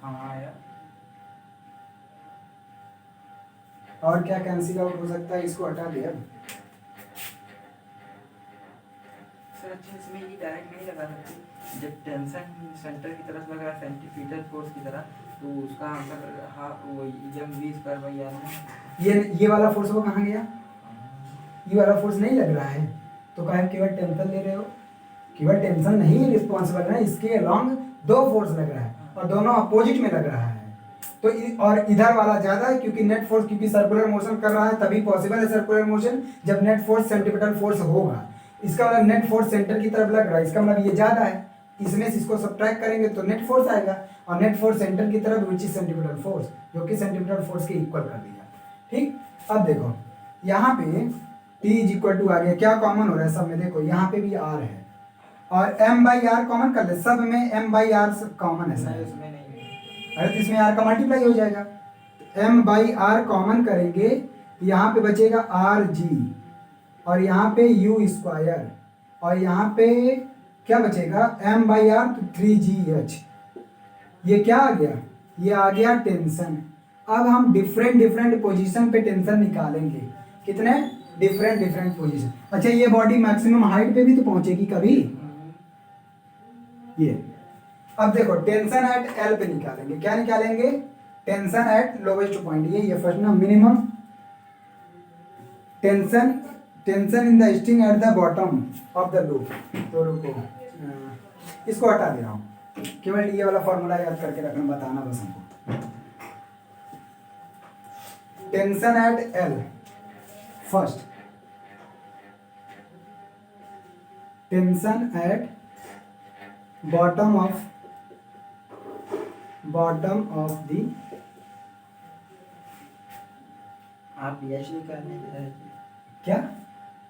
हाँ आया। और क्या कैंसिल आउट हो सकता है, इसको हटा दिया। सर अच्छा, इसमें ये डायरेक्ट नहीं लगा सकते, जब टेंशन सेंटर की तरफ लग रहा है सेंटीपीटल फोर्स की तरह, तो उसका आंसर हाँ वो M V square by R में। ये वाला फोर्स वो कहाँ गया, ये वाला फोर्स नहीं लग रहा है, तो कहा केवल टेंशन ले रहे हो, केवल टेंशन नहीं रिस्पॉन्सिबल है, इसके अलोंग दो फोर्स लग रहा है और दोनों अपोजिट में लग रहा है। तो और इधर वाला ज्यादा है क्योंकि नेट फोर्स, क्योंकि सर्कुलर मोशन कर रहा है, तभी पॉसिबल है सर्कुलर मोशन जब नेट फोर्स सेंटीपिटल फोर्स होगा। इसका मतलब नेट फोर्स सेंटर की तरफ लग रहा है, इसका मतलब ये ज्यादा है, इसमें से इसको सब्ट्रैक्ट करेंगे तो नेट फोर्स आएगा, और नेट फोर्स सेंटर की तरफ विच इज सेंटीपिटल फोर्स, जो कि सेंटीपिटल फोर्स के इक्वल कर दिया। ठीक, अब देखो यहाँ पे t इज इक्वल टू आ गया, क्या कॉमन हो रहा है सब में, देखो यहाँ पे भी r है और m बाई आर कॉमन कर ले, सब में m बाई आर कॉमन है सर, उसमें नहीं है। अरे तो इसमें r का मल्टीप्लाई हो जाएगा, m बाई आर कॉमन करेंगे तो यहाँ पे बचेगा आर जी, और यहाँ पे u स्क्वायर, और यहाँ पे क्या बचेगा m बाई आर, तो 3gh। ये क्या आ गया, ये आ गया टेंशन। अब हम डिफरेंट डिफरेंट पोजीशन पे टेंशन निकालेंगे, कितने डिफरेंट डिफरेंट पोजीशन। अच्छा ये बॉडी मैक्सिमम हाइट पे भी तो पहुंचेगी कभी, ये। अब देखो टेंशन एट एल पे निकालेंगे, क्या निकालेंगे, टेंशन एट लोवेस्ट पॉइंट, ये फर्स्ट ना, minimum tension tension in the string at the bottom of the loop. तो रुको, इसको हटा दे रहा हूँ, केवल ये वाला फॉर्मूला याद करके रखना, बताना बस हमको। Tension eight L, first tension at bottom of the, आप एच निकालने क्या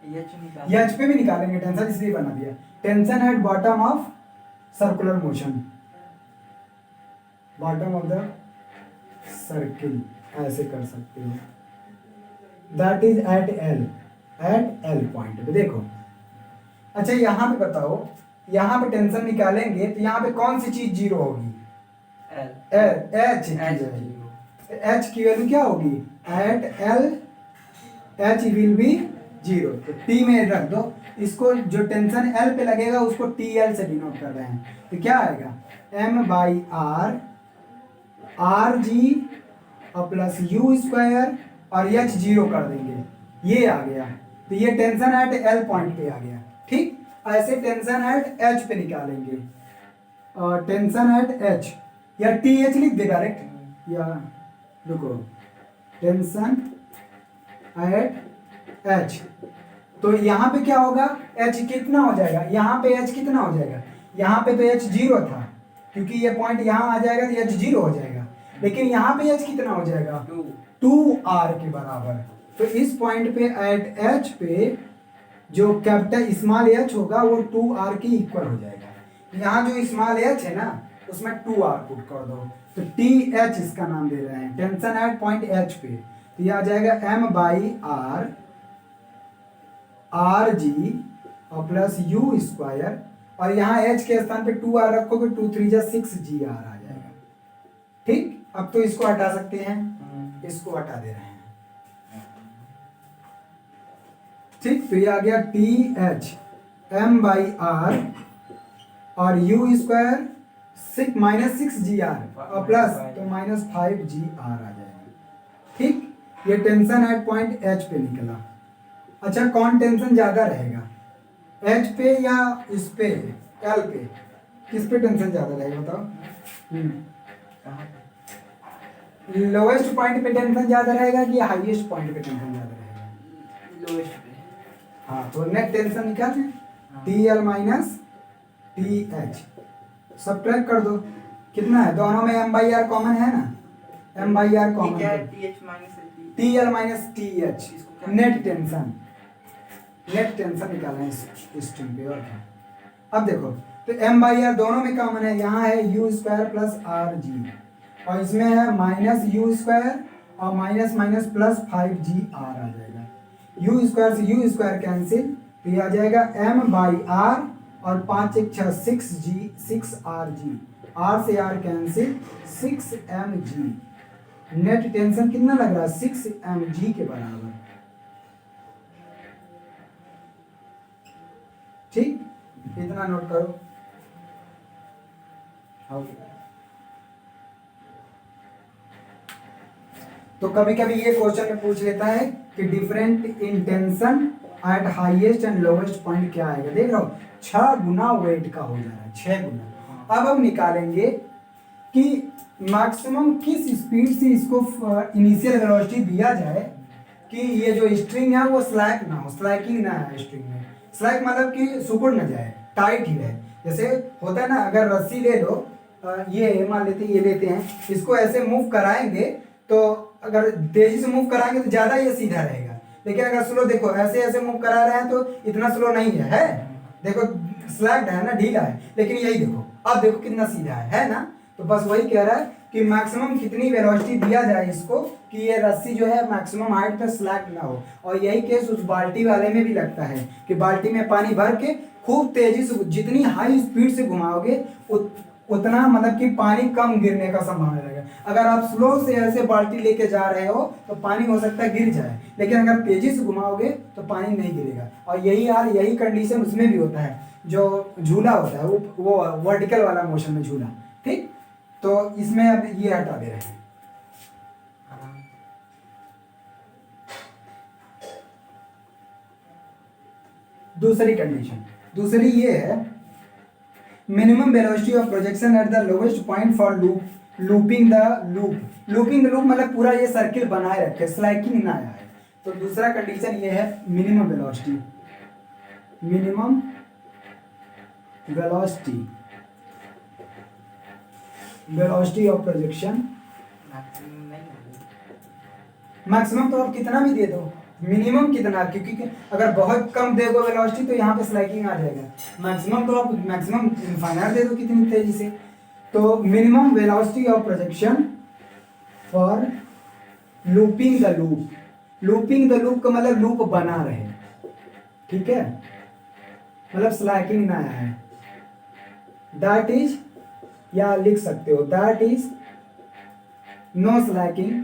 एच निकाल ये एच पे भी निकालेंगे, टेंशन इसलिए बना दिया। Tension at bottom of circular motion, bottom of the circle, ऐसे कर सकते हो। That is at L point पे। देखो अच्छा यहाँ पे बताओ, यहाँ पे टेंशन निकालेंगे तो यहाँ पे कौन सी चीज जीरो होगी? एच की वैल्यू क्या होगी? At L H will be zero. तो टी में रख दो इसको, जो टेंशन एल पे लगेगा उसको टी एल से डिनोट कर रहे हैं। तो क्या आएगा? M by R, R G plus U square और एच जीरो कर देंगे, ये आ गया। तो ये टेंशन एट एल पॉइंट पे आ गया। ठीक, ऐसे टेंशन एट एच पे निकालेंगे, और टेंशन एट एच या टी एच लिख दे डायरेक्ट, या रुको, टेंशन एट एच। तो यहाँ पे क्या होगा? एच कितना हो जाएगा? यहाँ पे एच कितना हो जाएगा? यहाँ पे तो एच जीरो था, क्योंकि ये पॉइंट यहाँ आ जाएगा तो एच जीरो हो जाएगा। लेकिन यहाँ पे एच कितना हो जाएगा? 2r के बराबर। तो इस पॉइंट पे एट एच पे जो कैपिटल स्मॉल एच होगा वो 2r के इक्वल हो जाएगा। यहाँ जो स्मॉल एच है ना उसमें 2r पुट कर दो, तो टी एच इसका नाम दे रहे हैं, टेंशन एट पॉइंट एच पे। तो ये आ जाएगा m by R, R G plus U square, और यहाँ h के स्थान पे 2r रखोगे, 2 3 जा 6gr आ जाएगा। ठीक, अब तो इसको हटा सकते हैं, इसको हटा दे रहे हैं। ठीक, तो ये आ गया T H M by R और यू स्क्वायर माइनस 6gr और प्लस तो माइनस 5gr आ जाएगा। ठीक, ये टेंशन एट पॉइंट एच पे निकला। अच्छा, कौन टेंशन ज्यादा रहेगा, एच पे या इस पे, एल पे? किस पे टेंशन ज्यादा रहेगा बताओ? लोवेस्ट पॉइंट पे टेंशन ज्यादा रहेगा कि हाईएस्ट पॉइंट पे टेंशन ज्यादा रहेगा? लोएस्ट पे। हाँ, तो नेट टेंशन निकालते हैं, T L minus T H, subtract कर दो, कितना है? दोनों में एम बाई आर कॉमन है ना, एम बाई आर कॉमन है, T L minus T H, net tension निकालना है इस स्ट्रिंग पे। और क्या, अब देखो, तो एम बाई आर दोनों में कॉमन है, यहाँ है यू स्क्वायर प्लस आर जी, और इसमें है माइनस यू स्क्वायर और माइनस माइनस प्लस 5gr आ जाएगा। यू स्क्वायर से यू स्क्वायर कैंसिल, तो ये आ जाएगा m बाई आर और 5 1 6 6rg, r से r cancel, 6mg। Net tension कितना लग रहा है? 6mg के बराबर। ठीक, इतना नोट करो। ओके, तो कभी कभी ये क्वेश्चन में पूछ लेता है कि different in tension eight highest and lowest point क्या आएगा। देख रहा हो, 6 गुना वेट का हो जा रहा है, 6 गुना। अब हम निकालेंगे कि मैक्सिमम किस स्पीड से इसको इनिशियल वेलोसिटी दिया जाए कि ये जो स्ट्रिंग है वो स्लैक ना हो, स्लैकिंग ना है स्ट्रिंग में। स्लैक मतलब कि सिकुड़ ना जाए, टाइट ही रहे। जैसे होता है ना, अगर रस्सी ले लो, ये मान लेते ये लेते हैं, इसको ऐसे मूव कराएंगे तो अगर तेजी से मूव कराएंगे तो ज्यादा ये सीधा रहेगा, लेकिन अगर स्लो, देखो ऐसे ऐसे मूव करा रहे हैं तो इतना स्लो नहीं है, देखो स्लैक्ड है ना, ढीला है, लेकिन यही देखो, अब देखो कितना सीधा है ना। तो बस वही कह रहा है कि मैक्सिमम कितनी वेलोसिटी दिया जाए इसको कि ये रस्सी जो है मैक्सिमम हाइट पर स्लैक ना हो। और यही केस उस बाल्टी वाले में भी लगता है कि बाल्टी में पानी भर के खूब तेजी से, जितनी हाई स्पीड से घुमाओगे उतना मतलब कि पानी कम गिरने का संभावना रहेगा। अगर आप स्लो से ऐसे बाल्टी लेके जा रहे हो तो पानी हो सकता है गिर जाए, लेकिन अगर तेजी से घुमाओगे तो पानी नहीं गिरेगा। और यही हाल, यही कंडीशन उसमें भी होता है, जो झूला होता है वो वर्टिकल वाला मोशन में झूला। ठीक, तो इसमें अब ये हटा दे रहे हैं। दूसरी कंडीशन, दूसरी ये है minimum velocity of projection at the lowest point for looping the loop मतलब पूरा ये सर्किल बनाए रखे, स्लाइकिंग ना आए। तो दूसरा कंडीशन ये है minimum velocity of projection. Maximum तो आप कितना भी दे दो, मिनिमम कितना, क्योंकि अगर बहुत कम दोगे वेलोसिटी तो यहाँ पे स्लाइकिंग आ जाएगा। मैक्सिमम तो आप मैक्सिमम इनफाइनाइट दे दो कितनी तेजी से। तो minimum velocity of projection for looping the loop का मतलब लूप बना रहे, ठीक है, मतलब स्लाइकिंग ना आए। दैट इज, या लिख सकते हो that is no slacking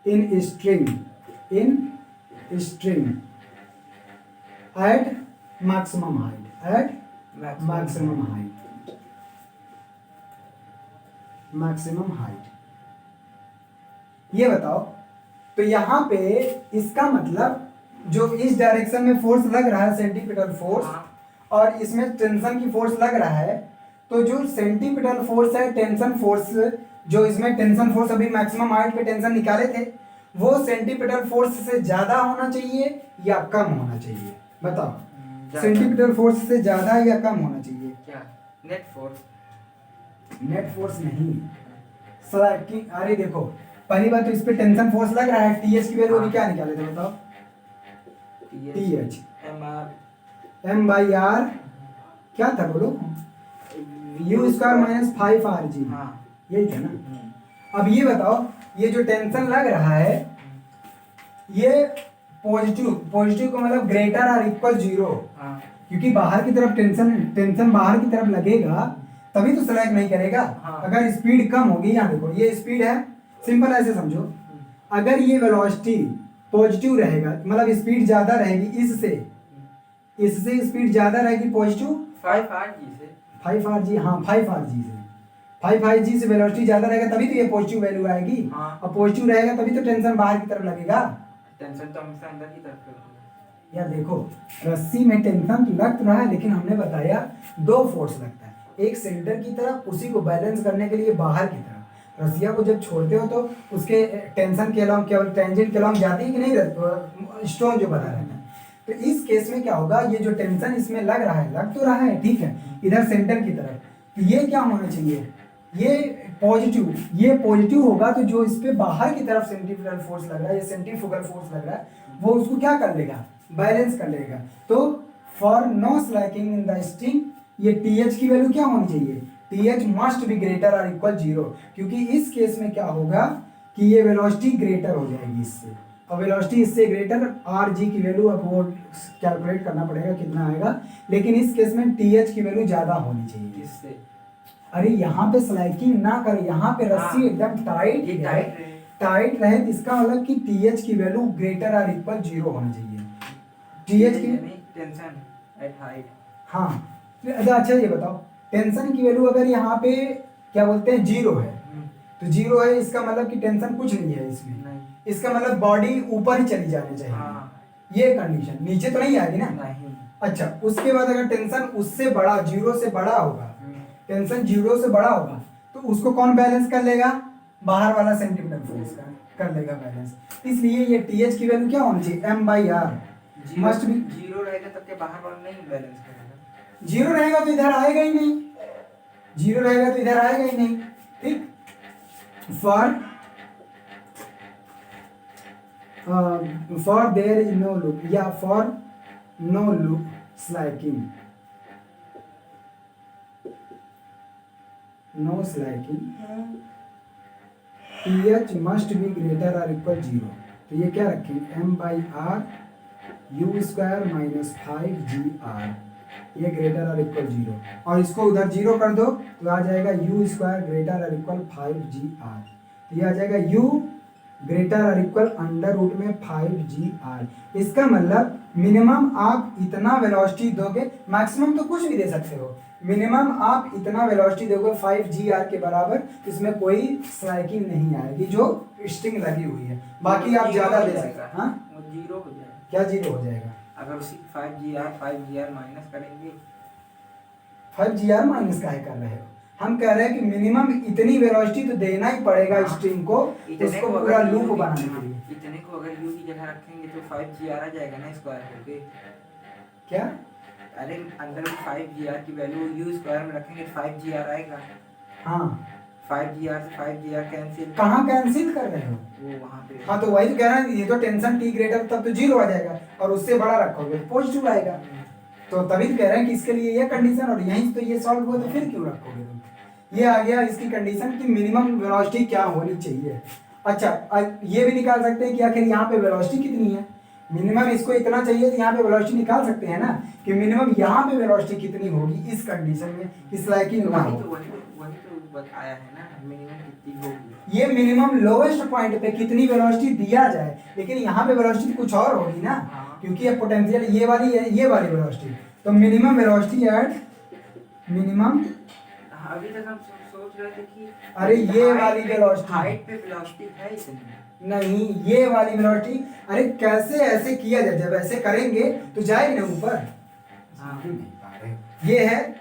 in string at maximum height, maximum height। ये बताओ, तो यहाँ पे इसका मतलब जो इस डायरेक्शन में फोर्स लग रहा है सेंटीपिटल फोर्स, और इसमें टेंशन की फोर्स लग रहा है, तो जो सेंटीपिटल फोर्स है, टेंशन फोर्स, जो इसमें टेंशन फोर्स अभी मैक्सिमम हाइट पे टेंशन निकाले थे, वो सेंटीपिटल फोर्स से ज्यादा होना चाहिए या कम होना चाहिए? बताओ, सेंटीपिटल फोर्स से ज्यादा या कम होना चाहिए? क्या नेट फोर्स नहीं, स्लैकिंग। अरे देखो, पहली बात तो इस पे टेंशन फोर्स लग रहा है, टीएच की वैल्यू क्या निकाले थे बताओ? टीएच एम बाई आर क्या था बोलो? यू स्क्वायर माइनस 5 RG, यही था ना। अब ये बताओ, ये जो टेंशन लग रहा है, ये पॉजिटिव का मतलब ग्रेटर और इक्वल 0, क्योंकि बाहर की तरफ टेंशन बाहर की तरफ लगेगा तभी तो स्लैग नहीं करेगा। अगर स्पीड कम होगी, यहाँ देखो ये स्पीड है, सिंपल ऐसे समझो, अगर ये वेलोसिटी पॉजिटिव रहेगा, मतलब स्पीड ज्यादा रहेगी, इससे स्पीड ज्यादा रहेगी पॉजिटिव 5RG से, 5RG, हाँ 5RG से वेलोसिटी ज्यादा रहेगा तभी तो ये पॉजिटिव वैल्यू आएगी। और पॉजिटिव रहेगा तभी तो टेंशन बाहर की तरफ लगेगा। टेंशन तो हमेशा अंदर की तरफ लगेगा। या देखो, रस्सी में टेंशन तो लग रहा है, लेकिन हमने बताया 2 फोर्स लगता है, एक सेंटर की तरफ, उसी को बैलेंस करने के लिए बाहर की तरफ। रस्सिया को जब छोड़ते हो तो उसके टेंशन के अलॉन्ग, केवल टेंजेंट के अलॉन्ग जाती है कि नहीं, स्टोन जो बना रहता है। तो इस केस में क्या होगा, ये जो टेंशन इसमें लग रहा है, लग तो रहा है ठीक है, इधर सेंटर की तरफ, तो ये क्या होना चाहिए, ये पॉजिटिव होगा, तो जो इस पे बाहर की तरफ सेंट्रीफ्यूगल फोर्स लग रहा है, ये सेंट्रीफ्यूगल फोर्स लग रहा है, वो उसको क्या कर लेगा, बैलेंस कर लेगा। तो for no slacking in the string, ये टीएच की वैल्यू क्या होनी चाहिए, टीएच मस्ट बी ग्रेटर और इक्वल 0, क्योंकि इस केस में क्या होगा कि ये वेलोसिटी ग्रेटर हो जाएगी इससे, और वेलोसिटी इससे ग्रेटर, RG की वैल्यू अब वो कैलकुलेट करना पड़ेगा कितना आएगा, लेकिन इस केस में टीएच की वैल्यू ज्यादा होनी चाहिए। इससे अरे यहाँ पे स्लाइकिंग ना करे, यहाँ पे रस्सी एकदम टाइट रहे, इसका मतलब कि टीएच की वैल्यू ग्रेटर और इक्वल 0 होनी चाहिए। टीएच की टेंशन एट हाइट, हाँ। अच्छा ये बताओ, टेंशन की वैल्यू अगर यहाँ पे क्या बोलते हैं 0 है, तो 0 है, इसका मतलब कि टेंशन कुछ नहीं है इसमें, नहीं। इसका मतलब बॉडी ऊपर ही चली जानी चाहिए। ये कंडीशन, नीचे तो नहीं आएगी ना, नहीं। अच्छा, उसके बाद अगर टेंशन उससे बड़ा, 0 से बड़ा होगा, टेंशन 0 से बड़ा होगा, तो उसको कौन बैलेंस कर लेगा, बाहर वाला सेंटीमीटर फोर्स का कर लेगा बैलेंस। इसलिए ये टीएच की वैल्यू क्या होनी चाहिए, M/R मस्ट बी 0 रहेगा, तब के बाहर वाला नहीं बैलेंस करेगा। 0 रहेगा तो इधर आएगा ही नहीं, 0 रहेगा तो इधर आएगा ही नहीं, ठीक। For there is no loop, या for no loop slacking, no slacking, TH must be greater और इक्वल 0। तो ये क्या रखें, M/R U square minus 5GR, ये ग्रेटर और इक्वल 0, और इसको उधर 0 कर दो तो आ जाएगा U स्क्वायर ग्रेटर और इक्वल 5GR। तो ये आ जाएगा ग्रेटर और इक्वल अंडर रूट में 5 GR। इसका मतलब मिनिमम आप इतना वेलोसिटी दोगे, मैक्सिमम तो कुछ भी दे सकते हो, मिनिमम आप इतना वेलोसिटी दोगे 5 GR के बराबर, इसमें कोई स्लाइकिंग नहीं आएगी जो स्ट्रिंग लगी हुई है। बाकी आप ज्यादा दे सकते हैं। हाँ, वो जीरो हो जाएगा। क्या जीरो हो जाएगा? अगर उसी 5 GR माइनस करेंगे। 5 GR माइनस काहे कर रहे हो? हम कह रहे हैं कि मिनिमम इतनी वेलोसिटी तो देना ही पड़ेगा स्ट्रिंग को, उसको पूरा लूप बनाने के लिए। इतने को अगर u की जगह रखेंगे तो 5 GR आ जाएगा ना स्क्वायर होके। क्या? अरे अंदर में 5 GR की वैल्यू u स्क्वायर में रखेंगे तो 5 GR आएगा। हाँ, 5 GR से 5 GR कैंसिल। कहाँ कैंसिल कर रहे हो? वो वहाँ पे। हाँ, तो वही तो कह रहा है, ये तो टेंशन t ग्रेटर तब तो जीरो आ जाएगा, और उससे बड़ा रखोगे तो पॉजिटिव आएगा। तो तभी तो कह रहे हैं कि इसके लिए ये कंडीशन, और यहीं से तो ये सॉल्व हुआ, तो फिर क्यों रखोगे तुम? ये आ गया इसकी कंडीशन कि मिनिमम वेलोसिटी क्या होनी चाहिए। अच्छा, ये भी निकाल सकते हैं कि आखिर यहाँ पे वेलोसिटी कितनी है। मिनिमम इसको इतना चाहिए तो यहाँ पे वेलोसिटी निकाल सकते हैं ना, कि मिनिमम यहाँ पे वेलोसिटी कितनी होगी इस कंडीशन में, इस लाइकिंग ना हो। वही तो बताया है ना, मिनिमम कितनी होगी। ये मिनिमम लोवेस्ट पॉइंट पे कितनी वेलोसिटी दिया जाए, लेकिन यहाँ पे वेलोसिटी कुछ और होगी ना, क्योंकि ये पोटेंशियल ये वाली है, ये वाली वेलोसिटी। तो मिनिमम वेलोसिटी एट मिनिमम, अभी तक हम सोच रहे थे कि अरे ये वाली वेलोसिटी, हाइट पे वेलोसिटी है इतनी नहीं ये वाली वेलोसिटी। अरे कैसे ऐसे किया जाए, जब ऐसे करेंगे तो जाएगी ना ऊपर। हाँ। ये है,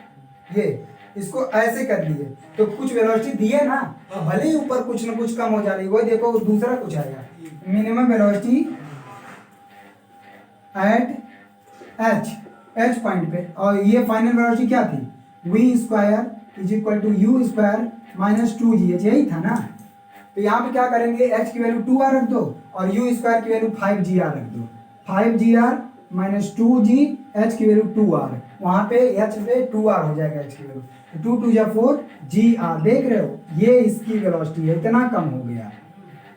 ये इसको ऐसे कर दिए तो कुछ वेलोसिटी दिए ना, भले ही ऊपर कुछ ना कुछ कम हो जा रही, वो देखो दूसरा कुछ आएगा। Minimum velocity at H point पे, और ये फाइनल वेलोसिटी क्या थी? v square is equal to U square minus 2gh, यही था ना। तो यहाँ पे क्या करेंगे, h की वैल्यू 2r रख दो और u स्क्वायर की वैल्यू 5gr रख दो। 5gr माइनस 2g, h की वैल्यू 2r, वहाँ पे h पे 2r हो जाएगा, h की वैल्यू 2 2 4 gr। देख रहे हो, ये इसकी वेलोसिटी है, इतना कम हो गया,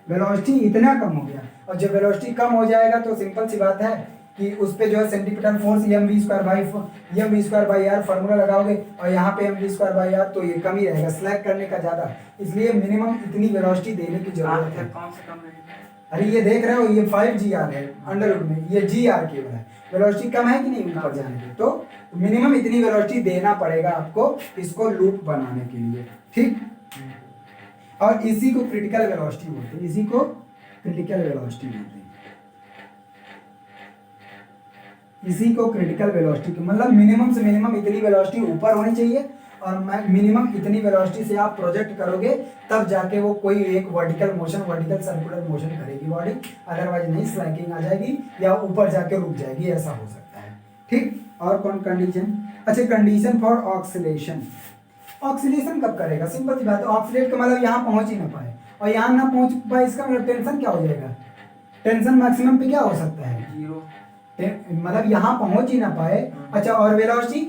वेलोसिटी इतना कम हो गया। और जब वेलोसिटी कम हो जाएगा तो सिंपल सी बात है कि उस पे जो है centripetal force mv² by R formula लगाओगे, और यहाँ पे mv² आर, तो ये कम ही रहेगा, स्लैग करने का ज़्यादा। इसलिए मिनिमम इतनी वेलोसिटी देने की जरूरत है। कौन सा कम है? अरे ये देख रहे हो, ये 5gr है अंडर रूट में, ये gr केवल है, वेलोसिटी कम है कि नहीं ऊपर जाने की। तो मिनिमम इतनी वेलोसिटी देना पड़ेगा आपको इसको लूप बनाने के लिए, ठीक। और इसी को क्रिटिकल वेलोसिटी बोलते हैं, इसी को क्रिटिकल वेलोसिटी बोलते हैं, इसी को क्रिटिकल वेलोसिटी, मतलब मिनिमम से मिनिमम इतनी वेलोसिटी ऊपर होनी चाहिए, और मिनिमम इतनी वेलोसिटी से आप प्रोजेक्ट करोगे तब जाके वो कोई एक vertical motion, vertical circular motion करेगी बॉडी, अदरवाइज नहीं स्लाइडिंग आ जाएगी या ऊपर जाके रुक जाएगी, ऐसा हो सकता है, ठीक। और कौन कंडीशन? अच्छा, कंडीशन फॉर ऑक्सीलेशन। ऑक्सीलेशन कब करेगा? सिंपल सी बात है, ऑक्सीलेट का मतलब यहाँ पहुंच ही ना पाए, और यहाँ ना पहुंच पाए इसका मतलब टेंशन क्या हो जाएगा? टेंशन मैक्सिमम पे क्या हो सकता है? जीरो, मतलब यहाँ पहुंच ही ना पाए। अच्छा, और वेलोसिटी,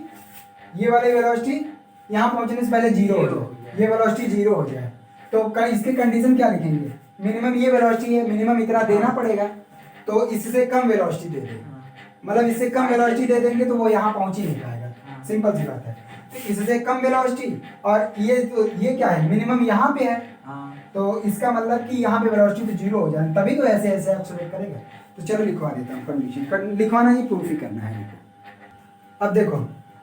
ये वाली वेलोसिटी यहाँ पहुंचने से पहले जीरो हो जाए, ये वेलोसिटी जीरो हो जाए, तो इसके कंडीशन क्या लिखेंगे? मिनिमम ये वेलोसिटी है, मिनिमम इतना देना पड़ेगा, तो इससे कम वेलोसिटी दे देंगे, मतलब इससे कम वेलोसिटी दे देंगे तो वो यहाँ पहुंच ही नहीं पाएगा, सिंपल सी बात है। तो इससे कम वेलोसिटी, और ये क्या है, मिनिमम यहाँ पे है, तो इसका मतलब कि यहाँ पे वेलोसिटी तो जीरो हो जाए, तभी तो ऐसे ऐसे एक्सेलरेट करेगा। तो चलो लिखवा देता हूँ कंडीशन, लिखवाना ही प्रूफ ही करना है। अब देखो,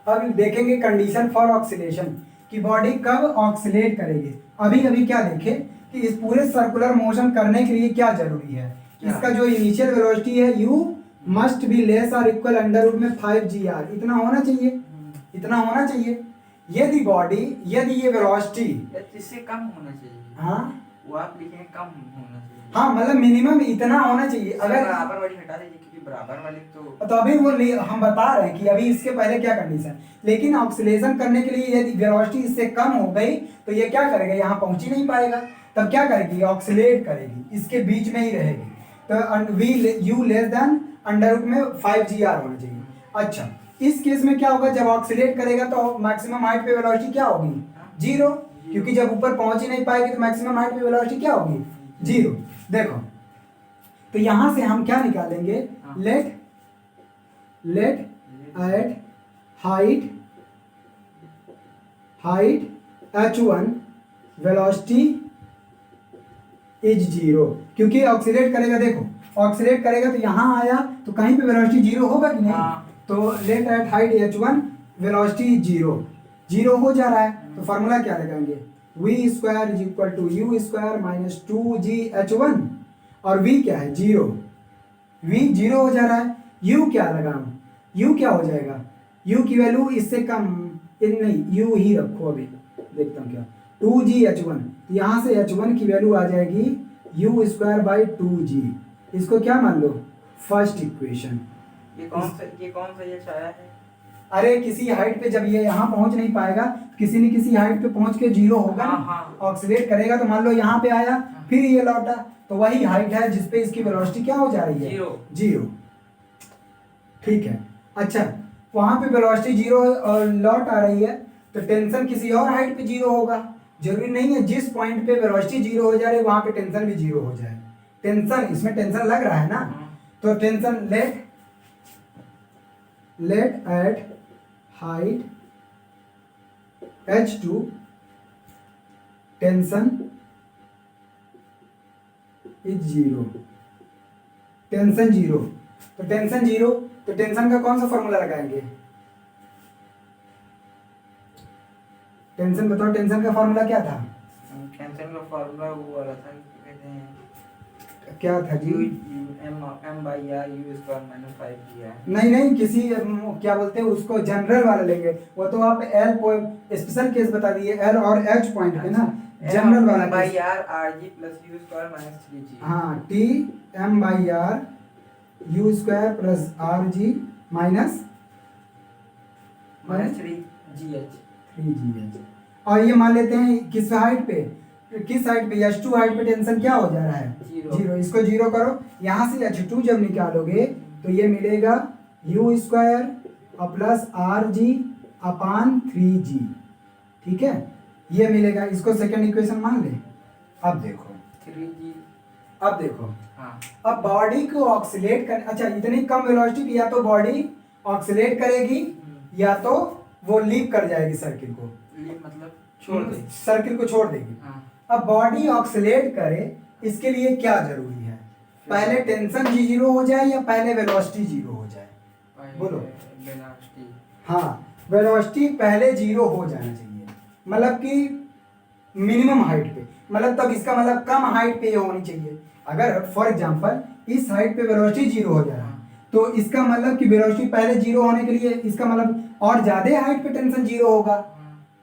अब देखेंगे कंडीशन फॉर ऑक्सीलेशन कि बॉडी कब ऑक्सीलेट करेगी। अभी अभी क्या देखे कि इस पूरे सर्कुलर मोशन करने के लिए क्या जरूरी है, इसका जो इनिशियल वेलोसिटी है u मस्ट बी लेस और इक्वल अंडर रूट में 5gr, इतना होना चाहिए, इतना होना चाहिए। यदि बॉडी, यदि ये वेलोसिटी इससे कम होना चाहिए, हाँ वो आप लिखेंगे कम होना चाहिए, हाँ, मतलब मिनिमम इतना होना चाहिए। अगर बराबर वाली हटा दीजिए, क्योंकि बराबर वाली तो अभी वो हम बता रहे हैं कि अभी इसके पहले क्या कंडीशन, लेकिन ऑक्सीलेशन करने के लिए यदि वेलोसिटी इससे कम हो गई तो ये क्या करेगा, यहाँ पहुंच ही नहीं पाएगा, तब क्या करेगी, ऑक्सीलेट करेगी, इसके बीच में ही रहेगी। तो U less than under root में 5gr होना चाहिए। अच्छा, इस केस में क्या होगा, जब ऑक्सीलेट करेगा तो मैक्सिमम हाइट पे वेलोसिटी क्या होगी, जीरो, क्योंकि जब ऊपर पहुंच ही नहीं पाएगी तो मैक्सिमम हाइट पे वेलोसिटी क्या होगी, जीरो। देखो, तो यहां से हम क्या निकालेंगे, let at height h1 velocity is zero, क्योंकि ऑक्सीलेट करेगा, देखो ऑक्सीलेट करेगा तो यहाँ आया तो कहीं पे वेलोसिटी जीरो होगा कि नहीं। हाँ। तो let at height h1 velocity zero, zero हो जा रहा है, तो फार्मूला क्या लगाएंगे, v square is equal to U square minus 2gh1, और v क्या है जीरो, v जीरो हो जा रहा है, u क्या लगाऊं, u क्या हो जाएगा, u की वैल्यू इससे कम नहीं, u ही रखो, अभी देखता हूँ क्या 2gh1, तो यहाँ से h1 की वैल्यू आ जाएगी u स्क्वायर बाई 2g, इसको क्या मान लो फर्स्ट इक्वेशन। ये कौन सा ये छाया है? अरे किसी हाइट पे जब ये यहाँ पहुंच नहीं पाएगा, किसी न किसी हाइट पे पहुंच के जीरो होगा हाँ, ना, हाँ। ऑक्सीलेट करेगा तो मान लो यहाँ पे आया, फिर ये लौटा, तो वही हाइट है जिसपे इसकी वेलोसिटी क्या हो जा रही है, जीरो। ठीक है, अच्छा वहां पे वेलोसिटी जीरो और लौट आ रही है, तो टेंशन किसी और हाइट पे जीरो होगा, जरूरी नहीं है जिस पॉइंट पे वेलोसिटी जीरो हो जा रही है वहां पे टेंशन भी जीरो हो जाए। टेंशन, इसमें टेंशन लग रहा है ना, तो tension let at height h2 tension is zero, tension zero, तो टेंशन जीरो, तो टेंशन का कौन सा फॉर्मूला लगाएंगे, टेंशन बताओ, टेंशन का फॉर्मूला क्या था, टेंशन का फॉर्मूला वो वाला था, कहते हैं क्या था जी, m by r u square minus 5g है। नहीं किसी क्या बोलते हैं उसको, जनरल वाला लेंगे, वो तो आप एल स्पेशल केस बता दिए, एल और एच पॉइंट पे ना, जनरल वाला by r rg plus u square minus 3g। हाँ T M by R U square plus R G minus 3gh, और ये मान लेते हैं किस हाइट पे, किस हाइट पे, h2 हाइट पे टेंशन क्या हो जा रहा है, जीरो, इसको जीरो करो, यहाँ से h2 जब निकालोगे तो ये मिलेगा u square plus R G upon 3g, ठीक है, ये मिलेगा, इसको सेकंड इक्वेशन मान ले। अब देखो 3g, अब देखो हाँ, अब बॉडी को ऑक्सीलेट कर, अच्छा इतनी कम वेलोसिटी पे या तो बॉडी ऑक्सीलेट करेगी या तो वो लीव कर जाएगी सर्किल को, मतलब छोड़ दे, सर्किल को छोड़ देगी। हाँ। अब बॉडी ऑक्सीलेट करे, इसके लिए क्या जरूरी है, पहले टेंशन जीरो हो जाए या पहले वेलोसिटी जीरो हो जाए, बोलो। वेलोसिटी, हाँ वेलोसिटी पहले जीरो हो जाना चाहिए, मतलब कि मिनिमम हाइट पे, मतलब तब इसका मतलब कम हाइट पे ये होनी चाहिए। अगर फॉर एग्जांपल इस हाइट पे वेलोसिटी जीरो हो जा रहा है, तो इसका मतलब कि वेलोसिटी पहले जीरो होने के लिए इसका मतलब और ज्यादा हाइट पे टेंशन जीरो होगा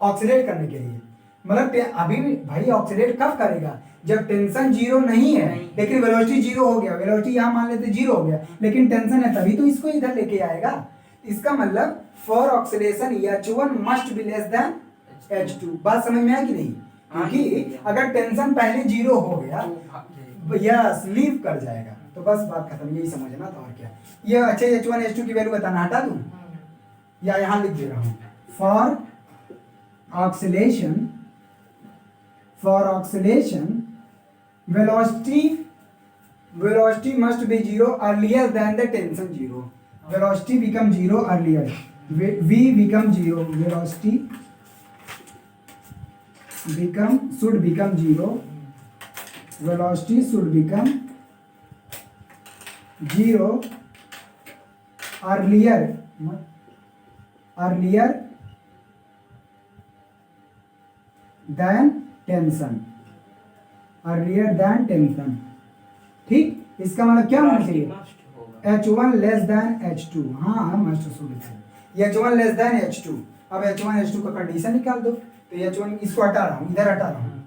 ऑक्सीलेट करने के लिए, मतलब अभी भी भाई ऑक्सीलेट कब करेगा, जब टेंशन जीरो नहीं है लेकिन वेलोसिटी जीरो हो गया, वेलोसिटी यहाँ मान लेते जीरो हो गया लेकिन टेंशन है, तभी तो इसको इधर लेके आएगा। इसका मतलब for oscillation h1 must be less than h2, बात समझ में आया कि नहीं, क्योंकि अगर टेंशन पहले जीरो हो गया यस लीव कर जाएगा, तो बस बात खत्म, यही समझना था और क्या। ये अच्छा h1 h2 की वैल्यू बताना, हटा दूं या यहाँ लिख दे रहा हूँ, for oscillation velocity must be zero earlier than the tension zero, velocity become zero earlier, v become zero, velocity should become zero, velocity should become zero earlier than tension, ठीक, इसका मतलब क्या होना चाहिए, h1 लेस देन h2, हाँ must should है, h1 less than h2। अब h1 h2 का कंडीशन निकाल दो, तो h1 इसको हटा रहा हूँ, इधर हटा रहा हूँ,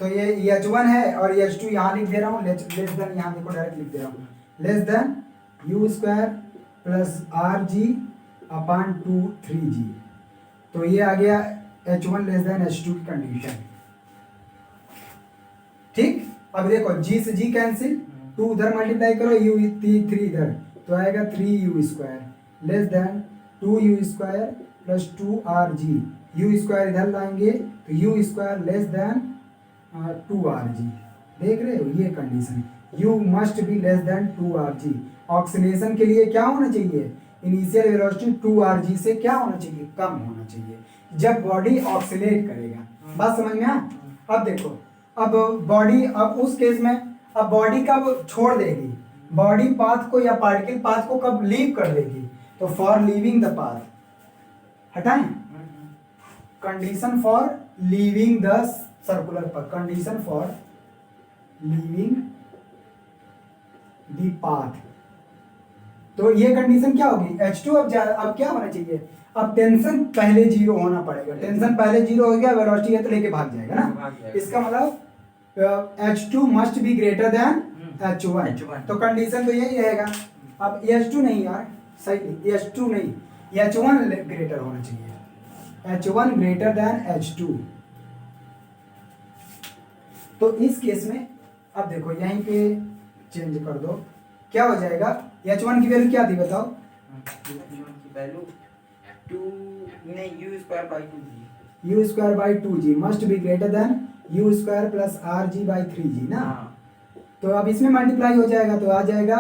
तो ये h1 है और h2 यहाँ लिख दे रहा हूँ, लेस देन यहाँ देखो डायरेक्ट लिख दे रहा हूँ, less than u square plus R G upon 3g, तो ये आ गया h1 लेस देन h2 की कंडीशन, ठीक। अब देखो g से g कैंसिल, 2 उधर मल्टीप्लाई करो, u 3 इधर, तो आएगा 3u square less than 2u square plus 2rg, u square इधर लाएंगे तो u square less than 2rg, देख रहे हो ये condition, u must be less than 2rg। Oscillation के लिए क्या होना चाहिए, इनिशियल वेलोसिटी 2rg से क्या होना चाहिए, कम होना चाहिए जब बॉडी ऑक्सीलेट करेगा। बात समझ में आया? अब देखो, अब बॉडी, अब उस केस में अब बॉडी कब छोड़ देगी, बॉडी पाथ को या पार्टिकल पाथ को कब लीव कर देगी, तो फॉर लीविंग द पाथ हटाएं, condition for leaving the circular path, condition for leaving the path. तो ये कंडीशन क्या होगी, H2 अब क्या होना चाहिए, अब टेंशन पहले जीरो होना पड़ेगा, टेंशन पहले जीरो हो गया, वेलोसिटी है तो लेके भाग जाएगा ना, इसका मतलब H2 must be greater then H1, तो कंडीशन तो यही रहेगा। अब H2 नहीं यार, सही नहीं, H2 नहीं, H1 ग्रेटर होना चाहिए, H1 ग्रेटर देन H2। तो इस केस में अब देखो यहीं पे चेंज कर दो, क्या हो जाएगा, H1 की वैल्यू क्या थी बताओ, H1 की वैल्यू 2 नहीं u square by 2g, u square by 2g must be greater then u square plus rg by 3g ना। तो अब इसमें मल्टीप्लाई हो जाएगा तो आ जाएगा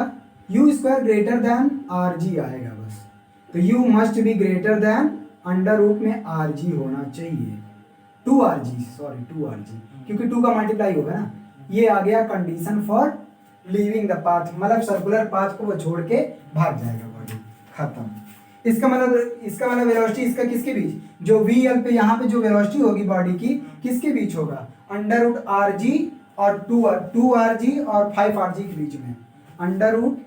u square greater than rg आएगा बस, तो u must be greater than under root में rg होना चाहिए, 2rg सॉरी 2rg, क्योंकि 2 का मल्टीप्लाई होगा ना। ये आ गया condition for leaving the path, मतलब सर्कुलर पाथ को वो छोड़ के भाग जाएगा बॉडी, खत्म। इसका मतलब वेलोसिटी इसका किसके बीच, जो VL पे यहाँ पे जो वेलोसिटी होगी बॉडी की किसके बीच होगा, अंडर रूट RG और 2RG और 5RG के बीच में, under root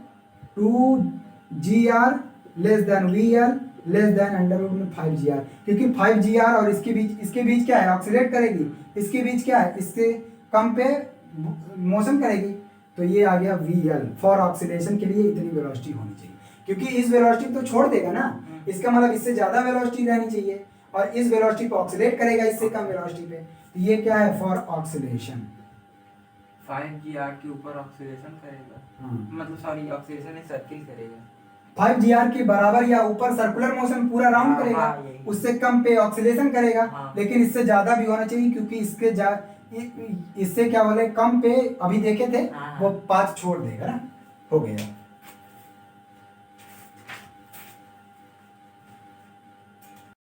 2GR less than VL less than under root में 5GR, क्योंकि 5GR और इसके बीच क्या है, ऑक्सीलेट करेगी, इसके बीच क्या है, इससे कम पे मोशन करेगी, तो ये आ गया VL, फॉर ऑक्सीलेशन के लिए इतनी वेलोसिटी होनी चाहिए, क्योंकि इस वेलोसिटी तो छोड़ देगा ना, इसका मतलब इससे ज्यादा वेलोसिटी रहनी चाहिए, और इस वेलोसिटी पे ऑक्सीलेट करेगा इससे कम वेलोसिटी पे, तो ये क्या है, फॉर ऑक्सीलेशन। 5gr के ऊपर ऑक्सीलेशन करेगा, मतलब सॉरी ऑक्सीलेशन नहीं सर्किल करेगा, 5gr के बराबर या ऊपर सर्कुलर मोशन पूरा राउंड करेगा, उससे कम पे ऑक्सीलेशन करेगा, लेकिन इससे ज्यादा भी होना चाहिए, क्योंकि इससे क्या बोले कम पे अभी देखे थे वो पाथ छोड़ देगा ना, हो गया।